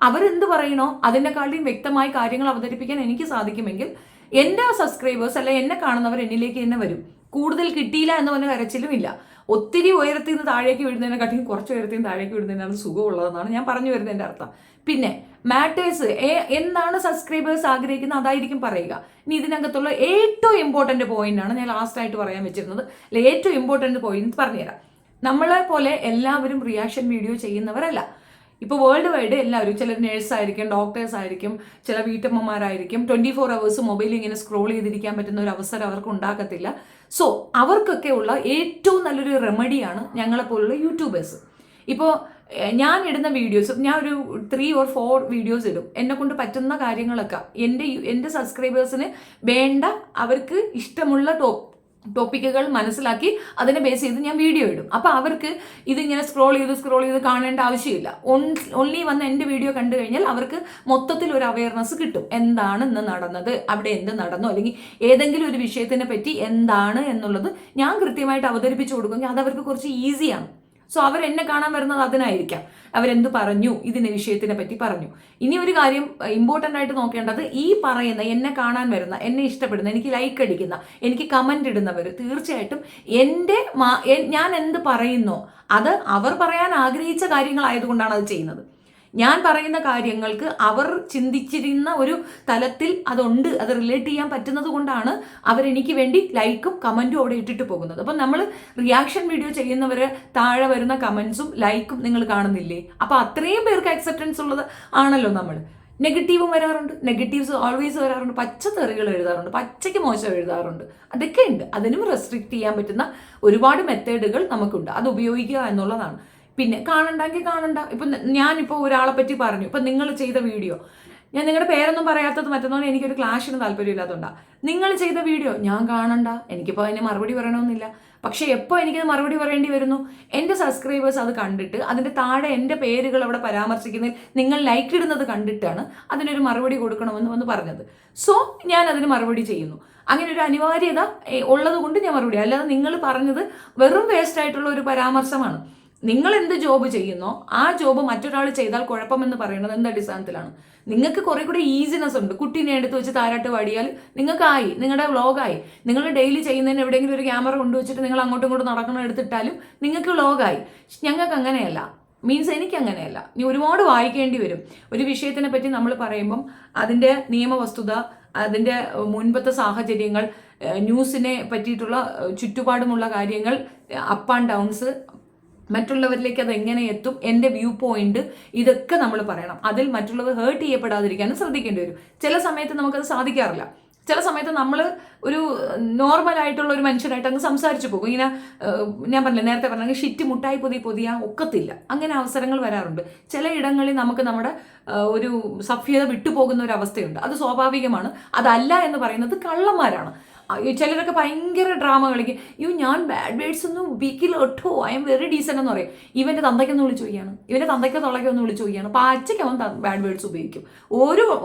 അവരെന്ത് പറയണോ അതിനെക്കാളും വ്യക്തമായി കാര്യങ്ങൾ അവതരിപ്പിക്കാൻ എനിക്ക് സാധിക്കുമെങ്കിൽ എൻ്റെ സബ്സ്ക്രൈബേഴ്സ് അല്ലെ എന്നെ കാണുന്നവർ എന്നിലേക്ക് തന്നെ വരും. കൂടുതൽ കിട്ടിയില്ല എന്ന് പറഞ്ഞ കരച്ചിലും ഇല്ല. ഒത്തിരി ഉയരത്തിൽ നിന്ന് താഴേക്ക് വീഴുന്നതിനെക്കാട്ടിയും കുറച്ച് ഉയരത്തിൽ നിന്ന് താഴേക്ക് വീഴുന്നതിനാണ് സുഖമുള്ളതെന്നാണ് ഞാൻ പറഞ്ഞു വരുന്നതിൻ്റെ അർത്ഥം. പിന്നെ മാറ്റേഴ്സ് എന്താണ് സബ്സ്ക്രൈബേഴ്സ് ആഗ്രഹിക്കുന്നത് അതായിരിക്കും പറയുക. ഇനി ഇതിനകത്തുള്ള ഏറ്റവും ഇമ്പോർട്ടൻ്റ് പോയിന്റാണ് ഞാൻ ലാസ്റ്റായിട്ട് പറയാൻ വെച്ചിരുന്നത്. ഏറ്റവും ഇമ്പോർട്ടൻ്റ് പോയിന്റ് പറഞ്ഞുതരാം. നമ്മളെ പോലെ എല്ലാവരും റിയാക്ഷൻ വീഡിയോ ചെയ്യുന്നവരല്ല. ഇപ്പോൾ വേൾഡ് വൈഡ് എല്ലാവരും, ചിലർ നേഴ്സായിരിക്കും, ഡോക്ടേഴ്സ് ആയിരിക്കും, ചില വീട്ടമ്മമാരായിരിക്കും. 24 hours മൊബൈൽ ഇങ്ങനെ സ്ക്രോൾ ചെയ്തിരിക്കാൻ പറ്റുന്ന ഒരു അവസരം അവർക്ക് ഉണ്ടാക്കത്തില്ല. സോ അവർക്കൊക്കെ ഉള്ള ഏറ്റവും നല്ലൊരു റെമഡിയാണ് ഞങ്ങളെപ്പോലുള്ള യൂട്യൂബേഴ്സ്. ഇപ്പോൾ ഞാൻ ഇടുന്ന വീഡിയോസ്, ഞാൻ ഒരു 3 or 4 വീഡിയോസ് ഇടും. എന്നെ കൊണ്ട് പറ്റുന്ന കാര്യങ്ങളൊക്കെ എൻ്റെ സബ്സ്ക്രൈബേഴ്സിന് വേണ്ട, അവർക്ക് ഇഷ്ടമുള്ള ടോപ്പിക്കുകൾ മനസ്സിലാക്കി അതിനെ ബേസ് ചെയ്ത് ഞാൻ വീഡിയോ ഇടും. അപ്പോൾ അവർക്ക് ഇതിങ്ങനെ സ്ക്രോൾ ചെയ്ത് കാണേണ്ട ആവശ്യമില്ല. ഓൺലി വന്ന് എൻ്റെ വീഡിയോ കണ്ടു കഴിഞ്ഞാൽ അവർക്ക് മൊത്തത്തിൽ ഒരു അവയർനെസ് കിട്ടും. എന്താണ് ഇന്ന് നടന്നത്, അവിടെ എന്ത് നടന്നു, അല്ലെങ്കിൽ ഏതെങ്കിലും ഒരു വിഷയത്തിനെ പറ്റി എന്താണ് എന്നുള്ളത് ഞാൻ കൃത്യമായിട്ട് അവതരിപ്പിച്ചു കൊടുക്കുമെങ്കിൽ അത് അവർക്ക് കുറച്ച് ഈസിയാണ്. സോ അവരെന്നെ കാണാൻ വരുന്നത് അതിനായിരിക്കാം. അവരെന്ത് പറഞ്ഞു, ഇതിനെ വിഷയത്തിനെ പറ്റി പറഞ്ഞു. ഇനി ഒരു കാര്യം ഇമ്പോർട്ടൻ്റ് ആയിട്ട് നോക്കേണ്ടത്, ഈ പറയുന്ന എന്നെ കാണാൻ വരുന്ന, എന്നെ ഇഷ്ടപ്പെടുന്ന, എനിക്ക് ലൈക്ക് അടിക്കുന്ന, എനിക്ക് കമൻ്റ് ഇടുന്നവർ തീർച്ചയായിട്ടും ഞാൻ എന്ത് പറയുന്നോ അത് അവർ പറയാൻ ആഗ്രഹിച്ച കാര്യങ്ങളായതുകൊണ്ടാണ് അത് ചെയ്യുന്നത്. ഞാൻ പറയുന്ന കാര്യങ്ങൾക്ക് അവർ ചിന്തിച്ചിരുന്ന ഒരു തലത്തിൽ അതുണ്ട്, അത് റിലേറ്റ് ചെയ്യാൻ പറ്റുന്നത് കൊണ്ടാണ് അവരെനിക്ക് വേണ്ടി ലൈക്കും കമൻറ്റും അവിടെ ഇട്ടിട്ട് പോകുന്നത്. അപ്പം നമ്മൾ റിയാക്ഷൻ വീഡിയോ ചെയ്യുന്നവരെ താഴെ വരുന്ന കമൻസും ലൈക്കും നിങ്ങൾ കാണുന്നില്ലേ? അപ്പോൾ അത്രയും പേർക്ക് അക്സെപ്റ്റൻസ് ഉള്ളത് ആണല്ലോ നമ്മൾ. നെഗറ്റീവും വരാറുണ്ട്, നെഗറ്റീവ്സ് ഓൾവേസ് വരാറുണ്ട്, പച്ചത്തെറികൾ എഴുതാറുണ്ട്, പച്ചയ്ക്ക് മോശം എഴുതാറുണ്ട്. അതൊക്കെ ഉണ്ട്. അതിനും റെസ്ട്രിക്റ്റ് ചെയ്യാൻ പറ്റുന്ന ഒരുപാട് മെത്തേഡുകൾ നമുക്കുണ്ട്. അത് ഉപയോഗിക്കുക എന്നുള്ളതാണ്. പിന്നെ കാണണ്ടെങ്കിൽ കാണണ്ട. ഇപ്പം ഞാനിപ്പോൾ ഒരാളെ പറ്റി പറഞ്ഞു, ഇപ്പം നിങ്ങൾ ചെയ്ത വീഡിയോ, ഞാൻ നിങ്ങളുടെ പേരൊന്നും പറയാത്തത് മറ്റൊന്നും എനിക്കൊരു ക്ലാഷിന് താല്പര്യമില്ലാത്തതുകൊണ്ടാണ്. നിങ്ങൾ ചെയ്ത വീഡിയോ ഞാൻ കാണണ്ട, എനിക്കിപ്പോൾ അതിന് മറുപടി പറയണമെന്നില്ല. പക്ഷേ എപ്പോൾ എനിക്കത് മറുപടി പറയേണ്ടി വരുന്നു, എൻ്റെ സബ്സ്ക്രൈബേഴ്സ് അത് കണ്ടിട്ട് അതിൻ്റെ താഴെ എൻ്റെ പേരുകൾ അവിടെ പരാമർശിക്കുന്നതിൽ നിങ്ങൾ ലൈക്ക് ഇടുന്നത് കണ്ടിട്ടാണ് അതിനൊരു മറുപടി കൊടുക്കണമെന്ന് വന്ന് പറഞ്ഞത്. സോ ഞാൻ അതിന് മറുപടി ചെയ്യുന്നു. അങ്ങനെ ഒരു അനിവാര്യത ഉള്ളത് കൊണ്ട് ഞാൻ മറുപടി, അല്ലാതെ നിങ്ങൾ പറഞ്ഞത് വെറും വേസ്റ്റ് ആയിട്ടുള്ള ഒരു പരാമർശമാണ്. നിങ്ങൾ എന്ത് ജോബ് ചെയ്യുന്നോ ആ ജോബ് മറ്റൊരാൾ ചെയ്താൽ കുഴപ്പമെന്ന് പറയുന്നത് എന്ത് അടിസ്ഥാനത്തിലാണ്? നിങ്ങൾക്ക് കുറെ കൂടെ ഈസിനെസ് ഉണ്ട്. കുട്ടീനെ എടുത്ത് വെച്ച് താരാട്ട് പാടിയാൽ നിങ്ങൾക്കായി, നിങ്ങളുടെ വ്ളോഗായി. നിങ്ങൾ ഡെയിലി ചെയ്യുന്നതിന് എവിടെയെങ്കിലും ഒരു ക്യാമറ കൊണ്ടുവച്ചിട്ട് നിങ്ങൾ അങ്ങോട്ടും ഇങ്ങോട്ടും നടക്കണം എടുത്തിട്ടാലും നിങ്ങൾക്ക് വ്ളോഗായി. ഞങ്ങൾക്ക് അങ്ങനെയല്ല, മീൻസ് എനിക്ക് അങ്ങനെയല്ല. ഇനി ഒരുപാട് വായിക്കേണ്ടി വരും. ഒരു വിഷയത്തിനെ പറ്റി നമ്മൾ പറയുമ്പം അതിൻ്റെ നിയമവസ്തുത, അതിൻ്റെ മുൻപത്തെ സാഹചര്യങ്ങൾ, ന്യൂസിനെ പറ്റിയിട്ടുള്ള ചുറ്റുപാടുമുള്ള കാര്യങ്ങൾ, അപ്പ് ആൻഡ് ഡൗൺസ്, മറ്റുള്ളവരിലേക്ക് അത് എങ്ങനെ എത്തും, എൻ്റെ വ്യൂ പോയിന്റ്, ഇതൊക്കെ നമ്മൾ പറയണം. അതിൽ മറ്റുള്ളവർ ഹേർട്ട് ചെയ്യപ്പെടാതിരിക്കാനും ശ്രദ്ധിക്കേണ്ടി വരും. ചില സമയത്ത് നമുക്കത് സാധിക്കാറില്ല. ചില സമയത്ത് നമ്മൾ ഒരു നോർമൽ ആയിട്ടുള്ള ഒരു മനുഷ്യനായിട്ട് അങ്ങ് സംസാരിച്ചു പോകും. ഇങ്ങനെ ഞാൻ പറഞ്ഞില്ല, നേരത്തെ പറഞ്ഞ ഷിറ്റ് മുട്ടായി പൊതിയാൻ ഒക്കത്തില്ല. അങ്ങനെ അവസരങ്ങൾ വരാറുണ്ട്. ചില ഇടങ്ങളിൽ നമുക്ക് നമ്മുടെ ഒരു സഭ്യത വിട്ടുപോകുന്ന ഒരു അവസ്ഥയുണ്ട്. അത് സ്വാഭാവികമാണ്. അതല്ല എന്ന് പറയുന്നത് കള്ളന്മാരാണ്. ചിലരൊക്കെ ഭയങ്കര ഡ്രാമ കളിക്കും. ഞാൻ ബാഡ് വേർഡ്സ് ഒന്നും ഉപയോഗിക്കില്ല കേട്ടോ, ഐ എം വെരി ഡീസൻ്റ് എന്ന് പറയും. ഇവൻ്റെ തന്തയ്ക്കൊന്ന് വിളിച്ചു ചോദിക്കുകയാണ്, ഇവൻ്റെ തന്തയ്ക്കോ തൊള്ളയ്ക്കോ ഒന്ന് വിളിച്ചു ചോദിക്കുകയാണ്. അപ്പോൾ അച്ഛയ്ക്ക് അവൻ ബാഡ് വേർഡ്സ് ഉപയോഗിക്കും.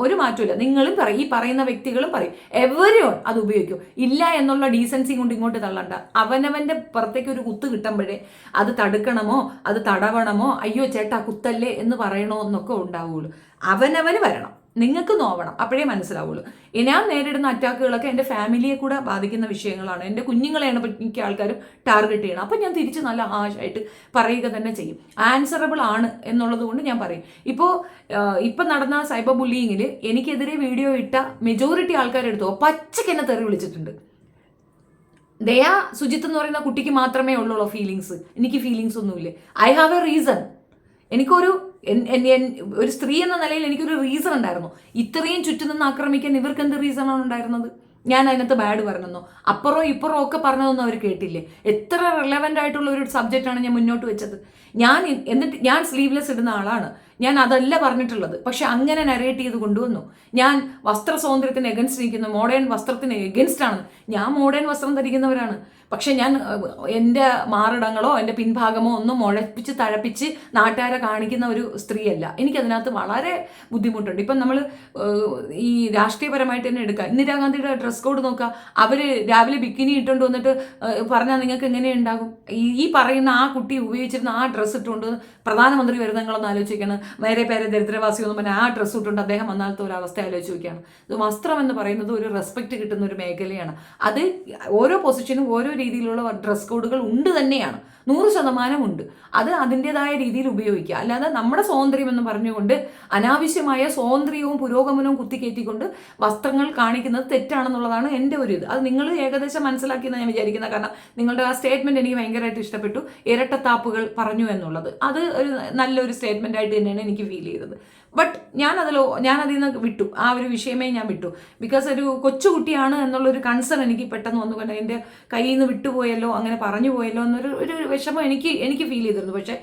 ഒരു മാറ്റമില്ല. നിങ്ങളും പറയും, ഈ പറയുന്ന വ്യക്തികളും പറയും, എവരിവൺ അത് ഉപയോഗിക്കും. ഇല്ല എന്നുള്ള ഡീസൻസി കൊണ്ട് ഇങ്ങോട്ട് തള്ളണ്ട. അവനവൻ്റെ പുറത്തേക്ക് ഒരു കുത്ത് കിട്ടുമ്പോഴേ അത് തടുക്കണമോ, അത് തടവണമോ, അയ്യോ ചേട്ടാ കുത്തല്ലേ എന്ന് പറയണോ എന്നൊക്കെ ഉണ്ടാവുള്ളൂ. അവനവന് വരണം, നിങ്ങൾക്ക് നോവണം, അപ്പോഴേ മനസ്സിലാവുള്ളൂ. ഞാൻ നേരിടുന്ന അറ്റാക്കുകളൊക്കെ എൻ്റെ ഫാമിലിയെ കൂടെ ബാധിക്കുന്ന വിഷയങ്ങളാണ്. എൻ്റെ കുഞ്ഞുങ്ങളെയാണ് മിക്ക ആൾക്കാരും ടാർഗറ്റ് ചെയ്യണം. അപ്പം ഞാൻ തിരിച്ച് നല്ല ഹാഷായിട്ട് പറയുക തന്നെ ചെയ്യും. ആൻസറബിൾ ആണ് എന്നുള്ളത് കൊണ്ട് ഞാൻ പറയും. ഇപ്പം നടന്ന സൈബർ ബുള്ളിങ്ങിൽ എനിക്കെതിരെ വീഡിയോ ഇട്ട മെജോറിറ്റി ആൾക്കാരെടുത്തോ പച്ചയ്ക്ക് എന്നെ തെറി വിളിച്ചിട്ടുണ്ട്. ദയാ സുജിത്ത് എന്ന് പറയുന്ന കുട്ടിക്ക് മാത്രമേ ഉള്ളൂ ഫീലിങ്സ്. എനിക്ക് ഫീലിങ്സ് ഒന്നുമില്ല. I have A reason. എനിക്കൊരു സ്ത്രീ എന്ന നിലയിൽ എനിക്കൊരു റീസൺ ഉണ്ടായിരുന്നു. ഇത്രയും ചുറ്റും നിന്ന് ആക്രമിക്കാൻ ഇവർക്ക് എന്ത് റീസണാണ് ഉണ്ടായിരുന്നത്? ഞാൻ അതിനകത്ത് ബാഡ് പറഞ്ഞെന്നോ അപ്പുറവും ഇപ്പുറവും ഒക്കെ പറഞ്ഞതൊന്നും അവർ കേട്ടില്ലേ? എത്ര റെലവൻ്റ് ആയിട്ടുള്ള ഒരു സബ്ജക്റ്റാണ് ഞാൻ മുന്നോട്ട് വെച്ചത്. എന്നിട്ട് ഞാൻ സ്ലീവ്ലെസ് ഇടുന്ന ആളാണ്. ഞാൻ അതല്ല പറഞ്ഞിട്ടുള്ളത്. പക്ഷെ അങ്ങനെ നരേറ്റ് ചെയ്ത് കൊണ്ടുവന്നു. ഞാൻ വസ്ത്ര സ്വാതന്ത്ര്യത്തിന് എഗൻസ്റ്റ് നിൽക്കുന്നു, മോഡേൺ വസ്ത്രത്തിന് എഗൻസ്റ്റ് ആണ്. ഞാൻ മോഡേൺ വസ്ത്രം ധരിക്കുന്നവരാണ്. പക്ഷെ ഞാൻ എൻ്റെ മാറിടങ്ങളോ എൻ്റെ പിൻഭാഗമോ ഒന്നും മുഴപ്പിച്ച് തഴപ്പിച്ച് നാട്ടുകാരെ കാണിക്കുന്ന ഒരു സ്ത്രീയല്ല. എനിക്കതിനകത്ത് വളരെ ബുദ്ധിമുട്ടുണ്ട്. ഇപ്പം നമ്മൾ ഈ രാഷ്ട്രീയപരമായിട്ട് തന്നെ എടുക്കുക. ഇന്ദിരാഗാന്ധിയുടെ ഡ്രസ് കോഡ് നോക്കുക. അവർ രാവിലെ ബിക്കിനി ഇട്ടുകൊണ്ട് വന്നിട്ട് പറഞ്ഞാൽ നിങ്ങൾക്ക് എങ്ങനെയുണ്ടാകും? ഈ പറയുന്ന ആ കുട്ടി ഉപയോഗിച്ചിരുന്ന ആ ഡ്രസ്സ് ഇട്ടുകൊണ്ട് പ്രധാനമന്ത്രി വരുന്ന നിങ്ങളൊന്ന് ആലോചിക്കണം. വേറെ പേരെ ദരിദ്രവാസി ഒന്നും പറഞ്ഞാൽ ആ ഡ്രസ്സ് ഇട്ടുകൊണ്ട് അദ്ദേഹം വന്നാലത്തെ ഒരു അവസ്ഥ ആലോചിച്ച് നോക്കിയാണ്. ഇത് വസ്ത്രം എന്ന് പറയുന്നത് ഒരു റെസ്പെക്റ്റ് കിട്ടുന്ന ഒരു മേഖലയാണ്. അത് ഓരോ പൊസിഷനും ഓരോ രീതിയിലുള്ള ഡ്രസ് കോഡുകൾ ഉണ്ട് തന്നെയാണ്, 100% ഉണ്ട്. അത് അതിൻ്റെതായ രീതിയിൽ ഉപയോഗിക്കുക. അല്ലാതെ നമ്മുടെ സ്വാതന്ത്ര്യം എന്ന് പറഞ്ഞുകൊണ്ട് അനാവശ്യമായ സ്വാതന്ത്ര്യവും പുരോഗമനവും കുത്തിക്കയറ്റിക്കൊണ്ട് വസ്ത്രങ്ങൾ കാണിക്കുന്നത് തെറ്റാണെന്നുള്ളതാണ് എൻ്റെ ഒരു ഇത്. അത് നിങ്ങൾ ഏകദേശം മനസ്സിലാക്കിയെന്ന് ഞാൻ വിചാരിക്കുന്നത്. കാരണം നിങ്ങളുടെ ആ സ്റ്റേറ്റ്മെൻറ്റ് എനിക്ക് ഭയങ്കരമായിട്ട് ഇഷ്ടപ്പെട്ടു. ഇരട്ടത്താപ്പുകൾ പറഞ്ഞു എന്നുള്ളത് അത് ഒരു നല്ലൊരു സ്റ്റേറ്റ്മെൻ്റ് ആയിട്ട് തന്നെയാണ് എനിക്ക് ഫീൽ ചെയ്തത്. ബട്ട് ഞാൻ അതിൽ നിന്ന് വിട്ടു. ആ ഒരു വിഷയമേ ഞാൻ വിട്ടു. ബിക്കോസ് ഒരു കൊച്ചുകുട്ടിയാണ് എന്നുള്ളൊരു കൺസേൺ എനിക്ക് പെട്ടെന്ന് വന്നു. കാരണം എൻ്റെ കയ്യിൽ നിന്ന് വിട്ടുപോയല്ലോ, അങ്ങനെ പറഞ്ഞു പോയല്ലോ എന്നൊരു വിഷമം എനിക്ക് ഫീൽ ചെയ്തിരുന്നു. പക്ഷേ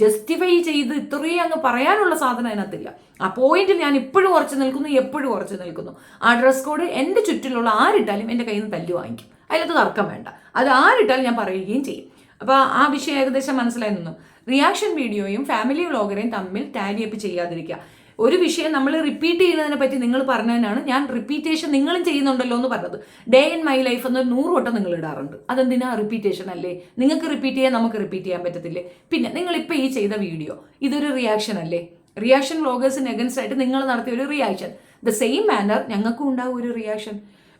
ജസ്റ്റിഫൈ ചെയ്ത് ഇത്രയും അങ്ങ് പറയാനുള്ള സാധനം അതിനകത്തില്ല. ആ പോയിന്റിൽ ഞാൻ ഇപ്പോഴും ഉറച്ചു നിൽക്കുന്നു, എപ്പോഴും ഉറച്ചു നിൽക്കുന്നു. ആ ഡ്രസ് കോഡ് എൻ്റെ ചുറ്റിലുള്ള ആരിട്ടാലും എൻ്റെ കയ്യിൽ നിന്ന് തല്ലു വാങ്ങിക്കും. അതിലത്ത് തർക്കം വേണ്ട. അത് ആരിട്ടാലും ഞാൻ പറയുകയും ചെയ്യും. അപ്പോൾ ആ വിഷയം ഏകദേശം മനസ്സിലായി നിന്നു. റിയാക്ഷൻ വീഡിയോയും ഫാമിലി വ്ളോഗറേയും തമ്മിൽ ടാലി അപ്പ് ചെയ്യാതിരിക്കുക. ഒരു വിഷയം നമ്മൾ റിപ്പീറ്റ് ചെയ്യുന്നതിനെ പറ്റി നിങ്ങൾ പറഞ്ഞതിനാണ് ഞാൻ റിപ്പീറ്റേഷൻ നിങ്ങളും ചെയ്യുന്നുണ്ടല്ലോ എന്ന് പറഞ്ഞത്. ഡേ ഇൻ മൈ ലൈഫ് എന്ന് 100 വട്ടം നിങ്ങൾ ഇടാറുണ്ട്. അതെന്തിനാ? റിപ്പീറ്റേഷൻ അല്ലേ? നിങ്ങൾക്ക് റിപ്പീറ്റ് ചെയ്യാൻ നമുക്ക് റിപ്പീറ്റ് ചെയ്യാൻ പറ്റത്തില്ലേ? പിന്നെ നിങ്ങളിപ്പോൾ ഈ ചെയ്ത വീഡിയോ ഇതൊരു റിയാക്ഷൻ അല്ലേ? റിയാക്ഷൻ വ്ളോഗേഴ്സിന് എഗൻസ്റ്റ് ആയിട്ട് നിങ്ങൾ നടത്തിയ ഒരു റിയാക്ഷൻ. ദ സെയിം മാനർ ഞങ്ങൾക്കും ഉണ്ടാവും ഒരു റിയാക്ഷൻ.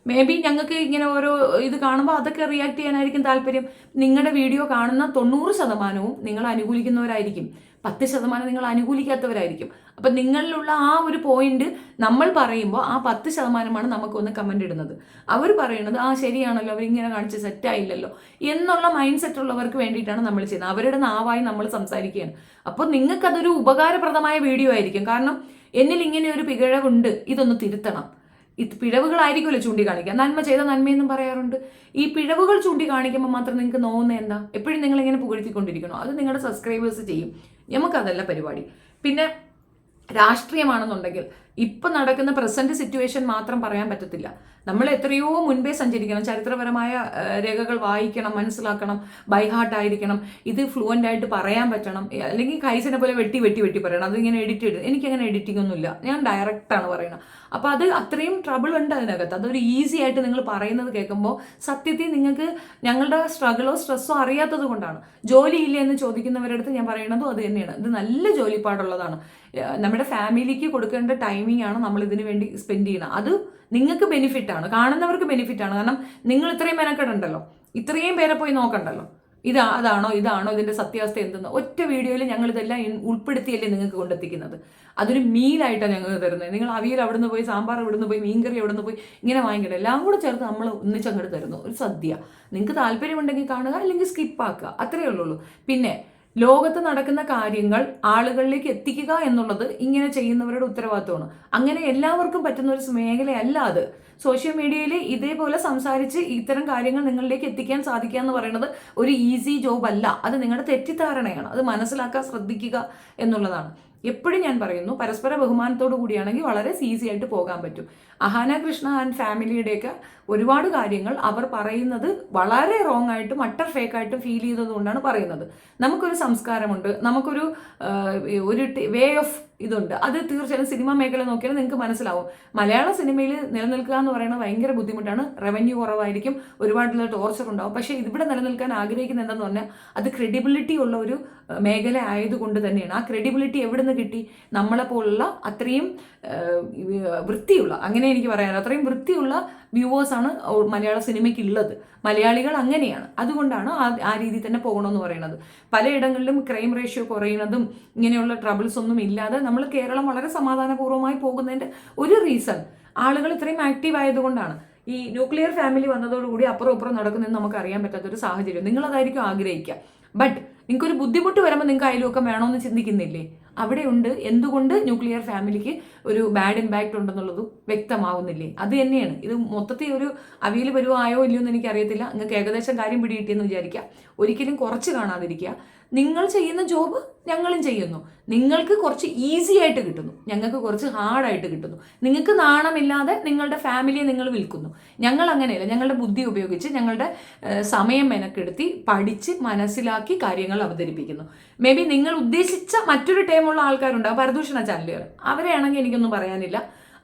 മേ ബി ഞങ്ങൾക്ക് ഇങ്ങനെ ഓരോ ഇത് കാണുമ്പോൾ അതൊക്കെ റിയാക്ട് ചെയ്യാനായിരിക്കും താല്പര്യം. നിങ്ങളുടെ വീഡിയോ കാണുന്ന 90% നിങ്ങൾ അനുകൂലിക്കുന്നവരായിരിക്കും, 10% നിങ്ങൾ അനുകൂലിക്കാത്തവരായിരിക്കും. അപ്പം നിങ്ങളിലുള്ള ആ ഒരു പോയിന്റ് നമ്മൾ പറയുമ്പോൾ ആ 10%മാണ് നമുക്കൊന്ന് കമൻ്റ് ഇടുന്നത്. അവർ പറയുന്നത് ആ ശരിയാണല്ലോ, അവരിങ്ങനെ കാണിച്ച് സെറ്റായില്ലല്ലോ എന്നുള്ള മൈൻഡ് സെറ്റ് ഉള്ളവർക്ക് വേണ്ടിയിട്ടാണ് നമ്മൾ ചെയ്യുന്നത്. അവരുടെ നാവായി നമ്മൾ സംസാരിക്കുകയാണ്. അപ്പോൾ നിങ്ങൾക്കതൊരു ഉപകാരപ്രദമായ വീഡിയോ ആയിരിക്കും. കാരണം എന്നിൽ ഇങ്ങനെ ഒരു പിഴവുണ്ട്, ഇതൊന്ന് തിരുത്തണം. പിഴവുകളായിരിക്കുമല്ലോ ചൂണ്ടിക്കാണിക്കുക. നന്മ ചെയ്ത നന്മയെന്നും പറയാറുണ്ട്. ഈ പിഴവുകൾ ചൂണ്ടിക്കാണിക്കുമ്പോൾ മാത്രം നിങ്ങൾക്ക് നോവുന്ന എന്താ? എപ്പോഴും നിങ്ങളിങ്ങനെ പുകഴ്ത്തിക്കൊണ്ടിരിക്കണോ? അത് നിങ്ങളുടെ സബ്സ്ക്രൈബേഴ്സ് ചെയ്യും. നമുക്കതല്ല പരിപാടി. പിന്നെ രാഷ്ട്രീയമാണെന്നുണ്ടെങ്കിൽ ഇപ്പം നടക്കുന്ന പ്രസന്റ് സിറ്റുവേഷൻ മാത്രം പറയാൻ പറ്റത്തില്ല. നമ്മൾ എത്രയോ മുൻപേ സഞ്ചരിക്കണം. ചരിത്രപരമായ രേഖകൾ വായിക്കണം, മനസ്സിലാക്കണം, ബൈഹാർട്ടായിരിക്കണം. ഇത് ഫ്ലുവൻ്റ് ആയിട്ട് പറയാൻ പറ്റണം. അല്ലെങ്കിൽ കൈസിനെ പോലെ വെട്ടി പറയണം. അതിങ്ങനെ എഡിറ്റ് ചെയ്ത് എനിക്കങ്ങനെ എഡിറ്റിംഗ് ഒന്നുമില്ല. ഞാൻ ഡയറക്റ്റാണ് പറയുന്നത്. അപ്പോൾ അത് അത്രയും ട്രബിൾ ഉണ്ട് അതിനകത്ത്. അതൊരു ഈസി ആയിട്ട് നിങ്ങൾ പറയുന്നത് കേൾക്കുമ്പോൾ സത്യത്തിൽ നിങ്ങൾക്ക് ഞങ്ങളുടെ സ്ട്രഗിളോ സ്ട്രെസ്സോ അറിയാത്തത് കൊണ്ടാണ്. ജോലിയില്ല എന്ന് ചോദിക്കുന്നവരുടെ അടുത്ത് ഞാൻ പറയുന്നതും അത് തന്നെയാണ്. ഇത് നല്ല ജോലിപ്പാടുള്ളതാണ്. നമ്മുടെ ഫാമിലിക്ക് കൊടുക്കേണ്ട ടൈമിംഗ് ആണ് നമ്മൾ ഇതിനു വേണ്ടി സ്പെൻഡ് ചെയ്യണം. അത് നിങ്ങൾക്ക് ബെനിഫിറ്റാണ്, കാണുന്നവർക്ക് ബെനിഫിറ്റാണ്. കാരണം നിങ്ങൾ ഇത്രയും മെനക്കെടുണ്ടല്ലോ, ഇത്രയും പേരെ പോയി നോക്കണ്ടല്ലോ. അതാണോ ഇതിൻ്റെ സത്യാവസ്ഥ എന്തെന്ന് ഒറ്റ വീഡിയോയിൽ ഞങ്ങൾ ഇതെല്ലാം ഉൾപ്പെടുത്തിയല്ലേ നിങ്ങൾക്ക് കൊണ്ടെത്തിക്കുന്നത്. അതൊരു മീലായിട്ടാണ് ഞങ്ങൾക്ക് തരുന്നത്. നിങ്ങൾ അവിയൽ അവിടെ നിന്ന് പോയി, സാമ്പാർ ഇവിടെ നിന്ന് പോയി, മീൻകറി അവിടെ നിന്ന് പോയി ഇങ്ങനെ വാങ്ങിക്കണം. എല്ലാം കൂടെ ചേർത്ത് നമ്മൾ ഒന്നിച്ചങ്ങോട്ട് തരുന്നു ഒരു സദ്യ. നിങ്ങൾക്ക് താല്പര്യമുണ്ടെങ്കിൽ കാണുക, അല്ലെങ്കിൽ സ്കിപ്പാക്കുക, അത്രയേ ഉള്ളൂ. പിന്നെ ലോകത്ത് നടക്കുന്ന കാര്യങ്ങൾ ആളുകളിലേക്ക് എത്തിക്കുക എന്നുള്ളത് ഇങ്ങനെ ചെയ്യുന്നവരുടെ ഉത്തരവാദിത്വമാണ്. അങ്ങനെ എല്ലാവർക്കും പറ്റുന്ന ഒരു മേഖലയല്ല അത്. സോഷ്യൽ മീഡിയയിൽ ഇതേപോലെ സംസാരിച്ച് ഇത്തരം കാര്യങ്ങൾ നിങ്ങളിലേക്ക് എത്തിക്കാൻ സാധിക്കുക എന്ന് പറയുന്നത് ഒരു ഈസി ജോബ് അല്ല. അത് നിങ്ങളുടെ തെറ്റിദ്ധാരണയാണ്. അത് മനസ്സിലാക്കാൻ ശ്രദ്ധിക്കുക എന്നുള്ളതാണ്. എപ്പോഴും ഞാൻ പറയുന്നു, പരസ്പര ബഹുമാനത്തോടു കൂടിയാണെങ്കിൽ വളരെ ഈസി ആയിട്ട് പോകാൻ പറ്റും. അഹാന കൃഷ്ണ ആൻഡ് ഫാമിലിയുടെയൊക്കെ ഒരുപാട് കാര്യങ്ങൾ അവർ പറയുന്നത് വളരെ റോങ് ആയിട്ടും അട്ടർ ഫേക്കായിട്ടും ഫീൽ ചെയ്തതുകൊണ്ടാണ് പറയുന്നത്. നമുക്കൊരു സംസ്കാരമുണ്ട്, നമുക്കൊരു വേ ഓഫ് ഇതുണ്ട്. അത് തീർച്ചയായും സിനിമ മേഖല നോക്കിയാൽ നിങ്ങൾക്ക് മനസ്സിലാവും. മലയാള സിനിമയിൽ നിലനിൽക്കുക എന്ന് പറയുന്നത് ഭയങ്കര ബുദ്ധിമുട്ടാണ്. റവന്യൂ കുറവായിരിക്കും, ഒരുപാടുള്ള ടോർച്ചർ ഉണ്ടാവും. പക്ഷേ ഇവിടെ നിലനിൽക്കാൻ ആഗ്രഹിക്കുന്ന എന്തെന്ന് പറഞ്ഞാൽ അത് ക്രെഡിബിലിറ്റി ഉള്ള ഒരു മേഖല ആയതുകൊണ്ട് തന്നെയാണ്. ആ ക്രെഡിബിലിറ്റി എവിടെ നിന്ന് കിട്ടി? നമ്മളെപ്പോലുള്ള അത്രയും വൃത്തിയുള്ള, അങ്ങനെ എനിക്ക് പറയാൻ, അത്രയും വൃത്തിയുള്ള വ്യൂവേഴ്സാണ് മലയാള സിനിമയ്ക്ക് ഉള്ളത്. മലയാളികൾ അങ്ങനെയാണ്. അതുകൊണ്ടാണ് ആ രീതിയിൽ തന്നെ പോകണമെന്ന് പറയുന്നത്. പലയിടങ്ങളിലും ക്രൈം റേഷ്യോ കുറയുന്നതും ഇങ്ങനെയുള്ള ട്രബിൾസ് ഒന്നും ഇല്ലാതെ നമ്മൾ കേരളം വളരെ സമാധാനപൂർവ്വമായി പോകുന്നതിൻ്റെ ഒരു റീസൺ ആളുകൾ ഇത്രയും ആക്റ്റീവ് ആയതുകൊണ്ടാണ്. ഈ ന്യൂക്ലിയർ ഫാമിലി വന്നതോടുകൂടി അപ്പുറം ഇപ്പുറം നടക്കുന്നതെന്ന് നമുക്ക് അറിയാൻ പറ്റാത്തൊരു സാഹചര്യം. നിങ്ങളതായിരിക്കും ആഗ്രഹിക്കുക. ബട്ട് നിങ്ങൾക്കൊരു ബുദ്ധിമുട്ട് വരുമ്പോൾ നിങ്ങൾക്ക് അയൽവക്കം വേണമെന്ന് ചിന്തിക്കുന്നില്ലേ? അവിടെയുണ്ട് എന്തുകൊണ്ട് ന്യൂക്ലിയർ ഫാമിലിക്ക് ഒരു ബാഡ് ഇമ്പാക്റ്റ് ഉണ്ടെന്നുള്ളത് വ്യക്തമാവുന്നില്ലേ? അത് തന്നെയാണ്. ഇത് മൊത്തത്തിൽ ഒരു അവിയൽ വരുവായോ ഇല്ലയോ എന്ന് എനിക്കറിയത്തില്ല. നിങ്ങൾക്ക് ഏകദേശം കാര്യം പിടികിട്ടിയെന്ന് വിചാരിക്കുക. ഒരിക്കലും കുറച്ച് കാണാതിരിക്കുക. നിങ്ങൾ ചെയ്യുന്ന ജോബ് ഞങ്ങളും ചെയ്യുന്നു. നിങ്ങൾക്ക് കുറച്ച് ഈസി ആയിട്ട് കിട്ടുന്നു, ഞങ്ങൾക്ക് കുറച്ച് ഹാർഡായിട്ട് കിട്ടുന്നു. നിങ്ങൾക്ക് നാണമില്ലാതെ നിങ്ങളുടെ ഫാമിലിയെ നിങ്ങൾ വിൽക്കുന്നു. ഞങ്ങൾ അങ്ങനെയല്ല. ഞങ്ങളുടെ ബുദ്ധി ഉപയോഗിച്ച് ഞങ്ങളുടെ സമയം മെനക്കെടുത്തി പഠിച്ച് മനസ്സിലാക്കി കാര്യങ്ങൾ അവതരിപ്പിക്കുന്നു. മേ ബി നിങ്ങൾ ഉദ്ദേശിച്ച മറ്റൊരു ടൈമുള്ള ആൾക്കാരുണ്ട്, പരദൂഷണ ചാനലുകൾ, അവരെയാണെങ്കിൽ എനിക്കൊന്നും പറയാനില്ല.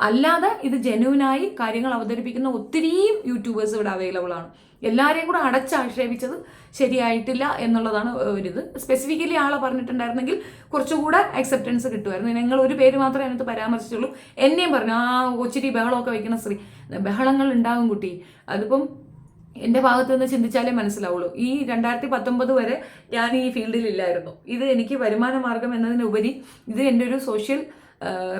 അല്ലാതെ ഇത് ജെന്യൂനായി കാര്യങ്ങൾ അവതരിപ്പിക്കുന്ന ഒത്തിരിയും യൂട്യൂബേഴ്സ് ഇവിടെ അവൈലബിൾ ആണ്. എല്ലാവരെയും കൂടെ അടച്ചാക്ഷേപിച്ചത് ശരിയായിട്ടില്ല എന്നുള്ളതാണ് ഒരിത്. സ്പെസിഫിക്കലി ആളെ പറഞ്ഞിട്ടുണ്ടായിരുന്നെങ്കിൽ കുറച്ചുകൂടെ അക്സെപ്റ്റൻസ് കിട്ടുമായിരുന്നു. ഞങ്ങൾ ഒരു പേര് മാത്രമേ അതിനകത്ത് പരാമർശിച്ചുള്ളൂ. എന്നെയും പറഞ്ഞു ഒച്ചിരി ബഹളമൊക്കെ വയ്ക്കുന്ന സ്ത്രീ. ബഹളങ്ങൾ ഉണ്ടാകും കുട്ടി. അതിപ്പം എൻ്റെ ഭാഗത്ത് നിന്ന് ചിന്തിച്ചാലേ മനസ്സിലാവുള്ളൂ. ഈ 2019 വരെ ഞാൻ ഈ ഫീൽഡിലില്ലായിരുന്നു. ഇത് എനിക്ക് വരുമാന മാർഗം എന്നതിനുപരി ഇത് എൻ്റെ ഒരു സോഷ്യൽ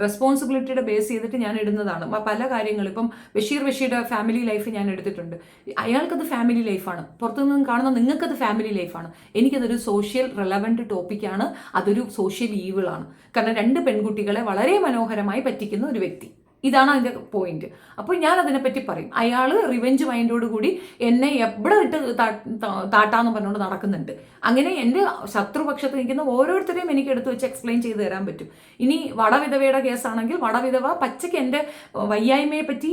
റെസ്പോൺസിബിലിറ്റിയുടെ ബേസ് ചെയ്തിട്ട് ഞാൻ ഇടുന്നതാണ്. പല കാര്യങ്ങളും ഇപ്പം ബഷീറുടെ ഫാമിലി ലൈഫ് ഞാൻ എടുത്തിട്ടുണ്ട്. അയാൾക്കത് ഫാമിലി ലൈഫാണ്. പുറത്തുനിന്ന് കാണുന്ന നിങ്ങൾക്കത് ഫാമിലി ലൈഫാണ്. എനിക്കതൊരു സോഷ്യൽ റെലവൻറ്റ് ടോപ്പിക്കാണ്. അതൊരു സോഷ്യൽ ഈവിളാണ്. കാരണം 2 പെൺകുട്ടികളെ വളരെ മനോഹരമായി പറ്റിക്കുന്ന ഒരു വ്യക്തി. ഇതാണ് അതിൻ്റെ പോയിന്റ്. അപ്പോൾ ഞാൻ അതിനെപ്പറ്റി പറയും. അയാൾ റിവെഞ്ച് മൈൻഡോടുകൂടി എന്നെ എവിടെ ഇട്ട് താട്ടാന്ന് പറഞ്ഞുകൊണ്ട് നടക്കുന്നുണ്ട്. അങ്ങനെ എൻ്റെ ശത്രുപക്ഷത്ത് നിൽക്കുന്ന ഓരോരുത്തരെയും എനിക്ക് എടുത്ത് വെച്ച് എക്സ്പ്ലെയിൻ ചെയ്ത് തരാൻ പറ്റും. ഇനി വടവിധവയുടെ കേസാണെങ്കിൽ വടവിധവ പച്ചയ്ക്ക് എൻ്റെ വയ്യായ്മയെ പറ്റി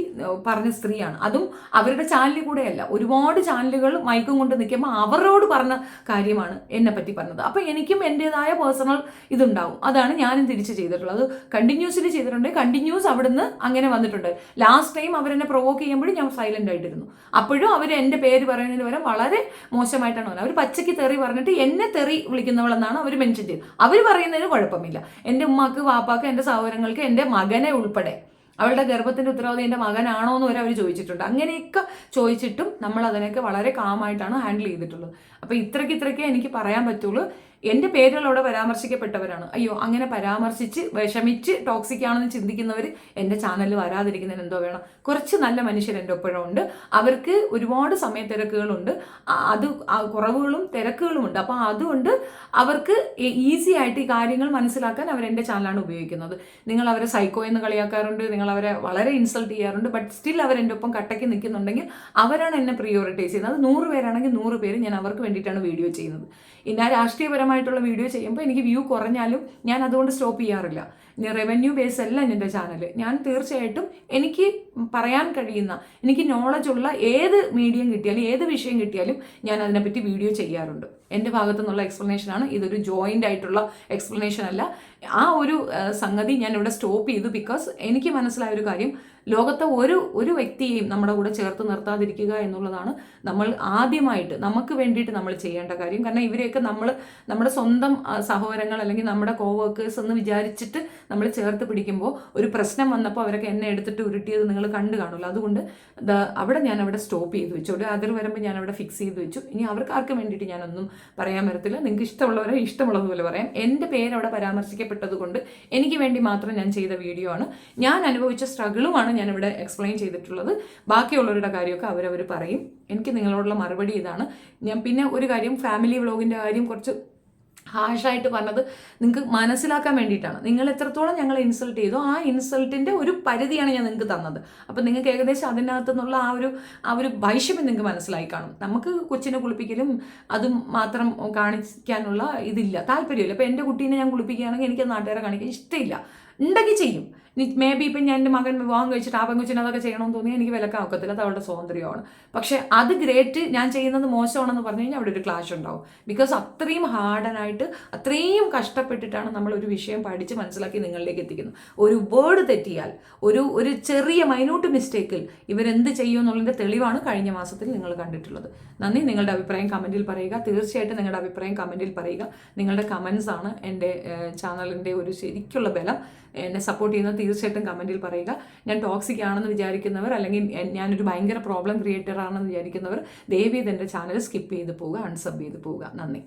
പറഞ്ഞ സ്ത്രീയാണ്. അതും അവരുടെ ചാനലിൽ കൂടെയല്ല, ഒരുപാട് ചാനലുകൾ മയക്കും കൊണ്ട് നിൽക്കുമ്പോൾ അവരോട് പറഞ്ഞ കാര്യമാണ് എന്നെ പറ്റി പറഞ്ഞത്. അപ്പോൾ എനിക്കും എൻ്റെതായ പേഴ്സണൽ ഇതുണ്ടാവും. അതാണ് ഞാനും തിരിച്ച് ചെയ്തിട്ടുള്ളത്. അത് കണ്ടിന്യൂസ്ലി ചെയ്തിട്ടുണ്ട്. കണ്ടിന്യൂസ് അവിടുന്ന് അങ്ങനെ വന്നിട്ടുണ്ട്. ലാസ്റ്റ് ടൈം അവരെന്നെ പ്രൊവോക്ക് ചെയ്യുമ്പോഴും ഞാൻ സൈലന്റ് ആയിട്ടിരുന്നു. അപ്പോഴും അവർ എൻ്റെ പേര് പറയുന്നതിന് വരെ വളരെ മോശമായിട്ടാണ് പറഞ്ഞത്. അവർ പച്ചയ്ക്ക് തെറി പറഞ്ഞിട്ട് എന്നെ തെറി വിളിക്കുന്നവളെന്നാണ് അവർ മെൻഷൻ ചെയ്തത്. അവർ പറയുന്നതിന് കുഴപ്പമില്ല. എൻ്റെ ഉമ്മാക്ക്, വാപ്പാക്ക്, എൻ്റെ സഹോദരങ്ങൾക്ക്, എൻ്റെ മകനെ ഉൾപ്പെടെ അവളുടെ ഗർഭത്തിൻ്റെ ഉത്തരവാദി എൻ്റെ മകനാണോ എന്ന് വരെ അവർ ചോദിച്ചിട്ടുണ്ട്. അങ്ങനെയൊക്കെ ചോദിച്ചിട്ടും നമ്മൾ അതിനൊക്കെ വളരെ കാമായിട്ടാണ് ഹാൻഡിൽ ചെയ്തിട്ടുള്ളത്. അപ്പോൾ ഇത്രയ്ക്ക് എനിക്ക് പറയാൻ പറ്റുള്ളൂ. എൻ്റെ പേരുകൾ അവിടെ പരാമർശിക്കപ്പെട്ടവരാണ്. അയ്യോ, അങ്ങനെ പരാമർശിച്ച് വിഷമിച്ച് ടോക്സിക് ആണെന്ന് ചിന്തിക്കുന്നവർ എൻ്റെ ചാനലിൽ വരാതിരിക്കുന്നതിന് എന്തോ വേണം. കുറച്ച് നല്ല മനുഷ്യർ എൻ്റെ ഒപ്പോഴും ഉണ്ട്. അവർക്ക് ഒരുപാട് സമയത്തിരക്കുകളുണ്ട്, അത് കുറവുകളും തിരക്കുകളും ഉണ്ട്. അപ്പോൾ അതുകൊണ്ട് അവർക്ക് ഈസി ആയിട്ട് ഈ കാര്യങ്ങൾ മനസ്സിലാക്കാൻ അവർ എൻ്റെ ചാനലാണ് ഉപയോഗിക്കുന്നത്. നിങ്ങൾ അവരെ സൈക്കോ എന്ന് കളിയാക്കാറുണ്ട്, നിങ്ങൾ അവരെ വളരെ ഇൻസൾട്ട് ചെയ്യാറുണ്ട്. ബട്ട് സ്റ്റിൽ അവർ എൻ്റെ ഒപ്പം കട്ടയ്ക്ക് നിൽക്കുന്നുണ്ടെങ്കിൽ അവരാണ് എന്നെ പ്രിയോറിറ്റൈസ് ചെയ്യുന്നത്. അത് 100 പേരാണെങ്കിൽ 100 പേര് ഞാൻ അവർക്ക് വേണ്ടിയിട്ടാണ് വീഡിയോ ചെയ്യുന്നത്. ഞാൻ രാഷ്ട്രീയപരമായിട്ടുള്ള വീഡിയോ ചെയ്യുമ്പോൾ എനിക്ക് വ്യൂ കുറഞ്ഞാലും ഞാൻ അതുകൊണ്ട് സ്റ്റോപ്പ് ചെയ്യാറില്ല. റവന്യൂ ബേസ് അല്ല എൻ്റെ ചാനൽ. ഞാൻ തീർച്ചയായിട്ടും എനിക്ക് പറയാൻ കഴിയുന്ന, എനിക്ക് നോളജുള്ള ഏത് മീഡിയം കിട്ടിയാലും ഏത് വിഷയം കിട്ടിയാലും ഞാൻ അതിനെപ്പറ്റി വീഡിയോ ചെയ്യാറുണ്ട്. എൻ്റെ ഭാഗത്തു നിന്നുള്ള എക്സ്പ്ലനേഷനാണ്. ഇതൊരു ജോയിൻ്റ് ആയിട്ടുള്ള എക്സ്പ്ലനേഷൻ അല്ല. ആ ഒരു സംഗതി ഞാൻ ഇവിടെ സ്റ്റോപ്പ് ചെയ്തു. ബിക്കോസ് എനിക്ക് മനസ്സിലായ ഒരു കാര്യം, ലോകത്തെ ഒരു വ്യക്തിയെയും നമ്മുടെ കൂടെ ചേർത്ത് നിർത്താതിരിക്കുക എന്നുള്ളതാണ് നമ്മൾ ആദ്യമായിട്ട് നമുക്ക് വേണ്ടിയിട്ട് നമ്മൾ ചെയ്യേണ്ട കാര്യം. കാരണം ഇവരെയൊക്കെ നമ്മുടെ സ്വന്തം സഹോദരങ്ങൾ അല്ലെങ്കിൽ നമ്മുടെ കോവർക്കേഴ്സ് എന്ന് വിചാരിച്ചിട്ട് നമ്മൾ ചേർത്ത് പിടിക്കുമ്പോൾ ഒരു പ്രശ്നം വന്നപ്പോൾ അവരൊക്കെ എന്നെ എടുത്തിട്ട് ഉരുട്ടിയത് നിങ്ങൾ കണ്ടു കാണുമല്ലോ. അതുകൊണ്ട് അവിടെ ഞാൻ അവിടെ സ്റ്റോപ്പ് ചെയ്ത് വെച്ചു. ഒരു അതിർ വരുമ്പോൾ ഞാൻ അവിടെ ഫിക്സ് ചെയ്ത് വെച്ചു. ഇനി അവർക്ക് ആർക്കും വേണ്ടിയിട്ട് ഞാനൊന്നും പറയാൻ വരത്തില്ല. നിങ്ങൾക്ക് ഇഷ്ടമുള്ളവരെ ഇഷ്ടമുള്ളതുപോലെ പറയാം. എൻ്റെ പേര് അവിടെ പരാമർശിക്കപ്പെട്ടത് കൊണ്ട് എനിക്ക് വേണ്ടി മാത്രം ഞാൻ ചെയ്ത വീഡിയോ ആണ്. ഞാൻ അനുഭവിച്ച സ്ട്രഗിളുമാണ് ഞാനിവിടെ എക്സ്പ്ലെയിൻ ചെയ്തിട്ടുള്ളത്. ബാക്കിയുള്ളവരുടെ കാര്യമൊക്കെ അവരവർ പറയും. എനിക്ക് നിങ്ങളോടുള്ള മറുപടി ഇതാണ്. ഞാൻ പിന്നെ ഒരു കാര്യം, ഫാമിലി വ്ളോഗിൻ്റെ കാര്യം കുറച്ച് ഹാഷായിട്ട് പറഞ്ഞത് നിങ്ങൾക്ക് മനസ്സിലാക്കാൻ വേണ്ടിയിട്ടാണ്. നിങ്ങൾ എത്രത്തോളം ഞങ്ങളെ ഇൻസൾട്ട് ചെയ്തോ ആ ഇൻസൾട്ടിൻ്റെ ഒരു പരിധിയാണ് ഞാൻ നിങ്ങൾക്ക് തന്നത്. അപ്പോൾ നിങ്ങൾക്ക് ഏകദേശം അതിനകത്തു നിന്നുള്ള ആ ഒരു വൈഷമ്യം നിങ്ങൾക്ക് മനസ്സിലായി കാണും. നമുക്ക് കൊച്ചിനെ കുളിപ്പിക്കലും അതും മാത്രം കാണിക്കാനുള്ള ഇതില്ല, താല്പര്യമില്ല. അപ്പോൾ എൻ്റെ കുട്ടീനെ ഞാൻ കുളിപ്പിക്കുകയാണെങ്കിൽ എനിക്ക് നാട്ടുകാരെ കാണിക്കാൻ ഇഷ്ടമില്ല. ഉണ്ടെങ്കിൽ ചെയ്യും. മേ ബി ഇപ്പം ഞാൻ എൻ്റെ മകൻ വിവാഹം കഴിച്ചിട്ട് ആ പെങ്കൊച്ചിന് അതൊക്കെ ചെയ്യണമെന്ന് തോന്നിയാൽ എനിക്ക് വിലക്കാൻ ഒക്കത്തില്ല, അത് അവളുടെ സ്വാതന്ത്ര്യമാണ്. പക്ഷേ അത് ഗ്രേറ്റ്, ഞാൻ ചെയ്യുന്നത് മോശമാണെന്ന് പറഞ്ഞു കഴിഞ്ഞാൽ അവിടെ ഒരു ക്ലാഷ് ഉണ്ടാവും. ബിക്കോസ് അത്രയും ഹാർഡനായിട്ട് അത്രയും കഷ്ടപ്പെട്ടിട്ടാണ് നമ്മൾ ഒരു വിഷയം പഠിച്ച് മനസ്സിലാക്കി നിങ്ങളിലേക്ക് എത്തിക്കുന്നത്. ഒരു വേർഡ് തെറ്റിയാൽ, ഒരു ചെറിയ മൈന്യൂട്ട് മിസ്റ്റേക്കിൽ ഇവരെന്ത് ചെയ്യും എന്നുള്ളതിൻ്റെ തെളിവാണ് കഴിഞ്ഞ മാസത്തിൽ നിങ്ങൾ കണ്ടിട്ടുള്ളത്. നന്ദി. നിങ്ങളുടെ അഭിപ്രായം കമൻറ്റിൽ പറയുക. തീർച്ചയായിട്ടും നിങ്ങളുടെ അഭിപ്രായം കമൻറ്റിൽ പറയുക. നിങ്ങളുടെ കമൻസ് ആണ് എൻ്റെ ചാനലിൻ്റെ ഒരു ശരിക്കുള്ള ബലം. എന്നെ സപ്പോർട്ട് ചെയ്യുന്നത് തീർച്ചയായിട്ടും കമൻറ്റിൽ പറയുക. ഞാൻ ടോക്സിക് ആണെന്ന് വിചാരിക്കുന്നവർ, അല്ലെങ്കിൽ ഞാനൊരു ഭയങ്കര പ്രോബ്ലം ക്രിയേറ്റർ ആണെന്ന് വിചാരിക്കുന്നവർ ദയവേത് എൻ്റെ ചാനൽ സ്കിപ്പ് ചെയ്ത് പോവുക, അൺസബ് ചെയ്ത് പോവുക. നന്ദി.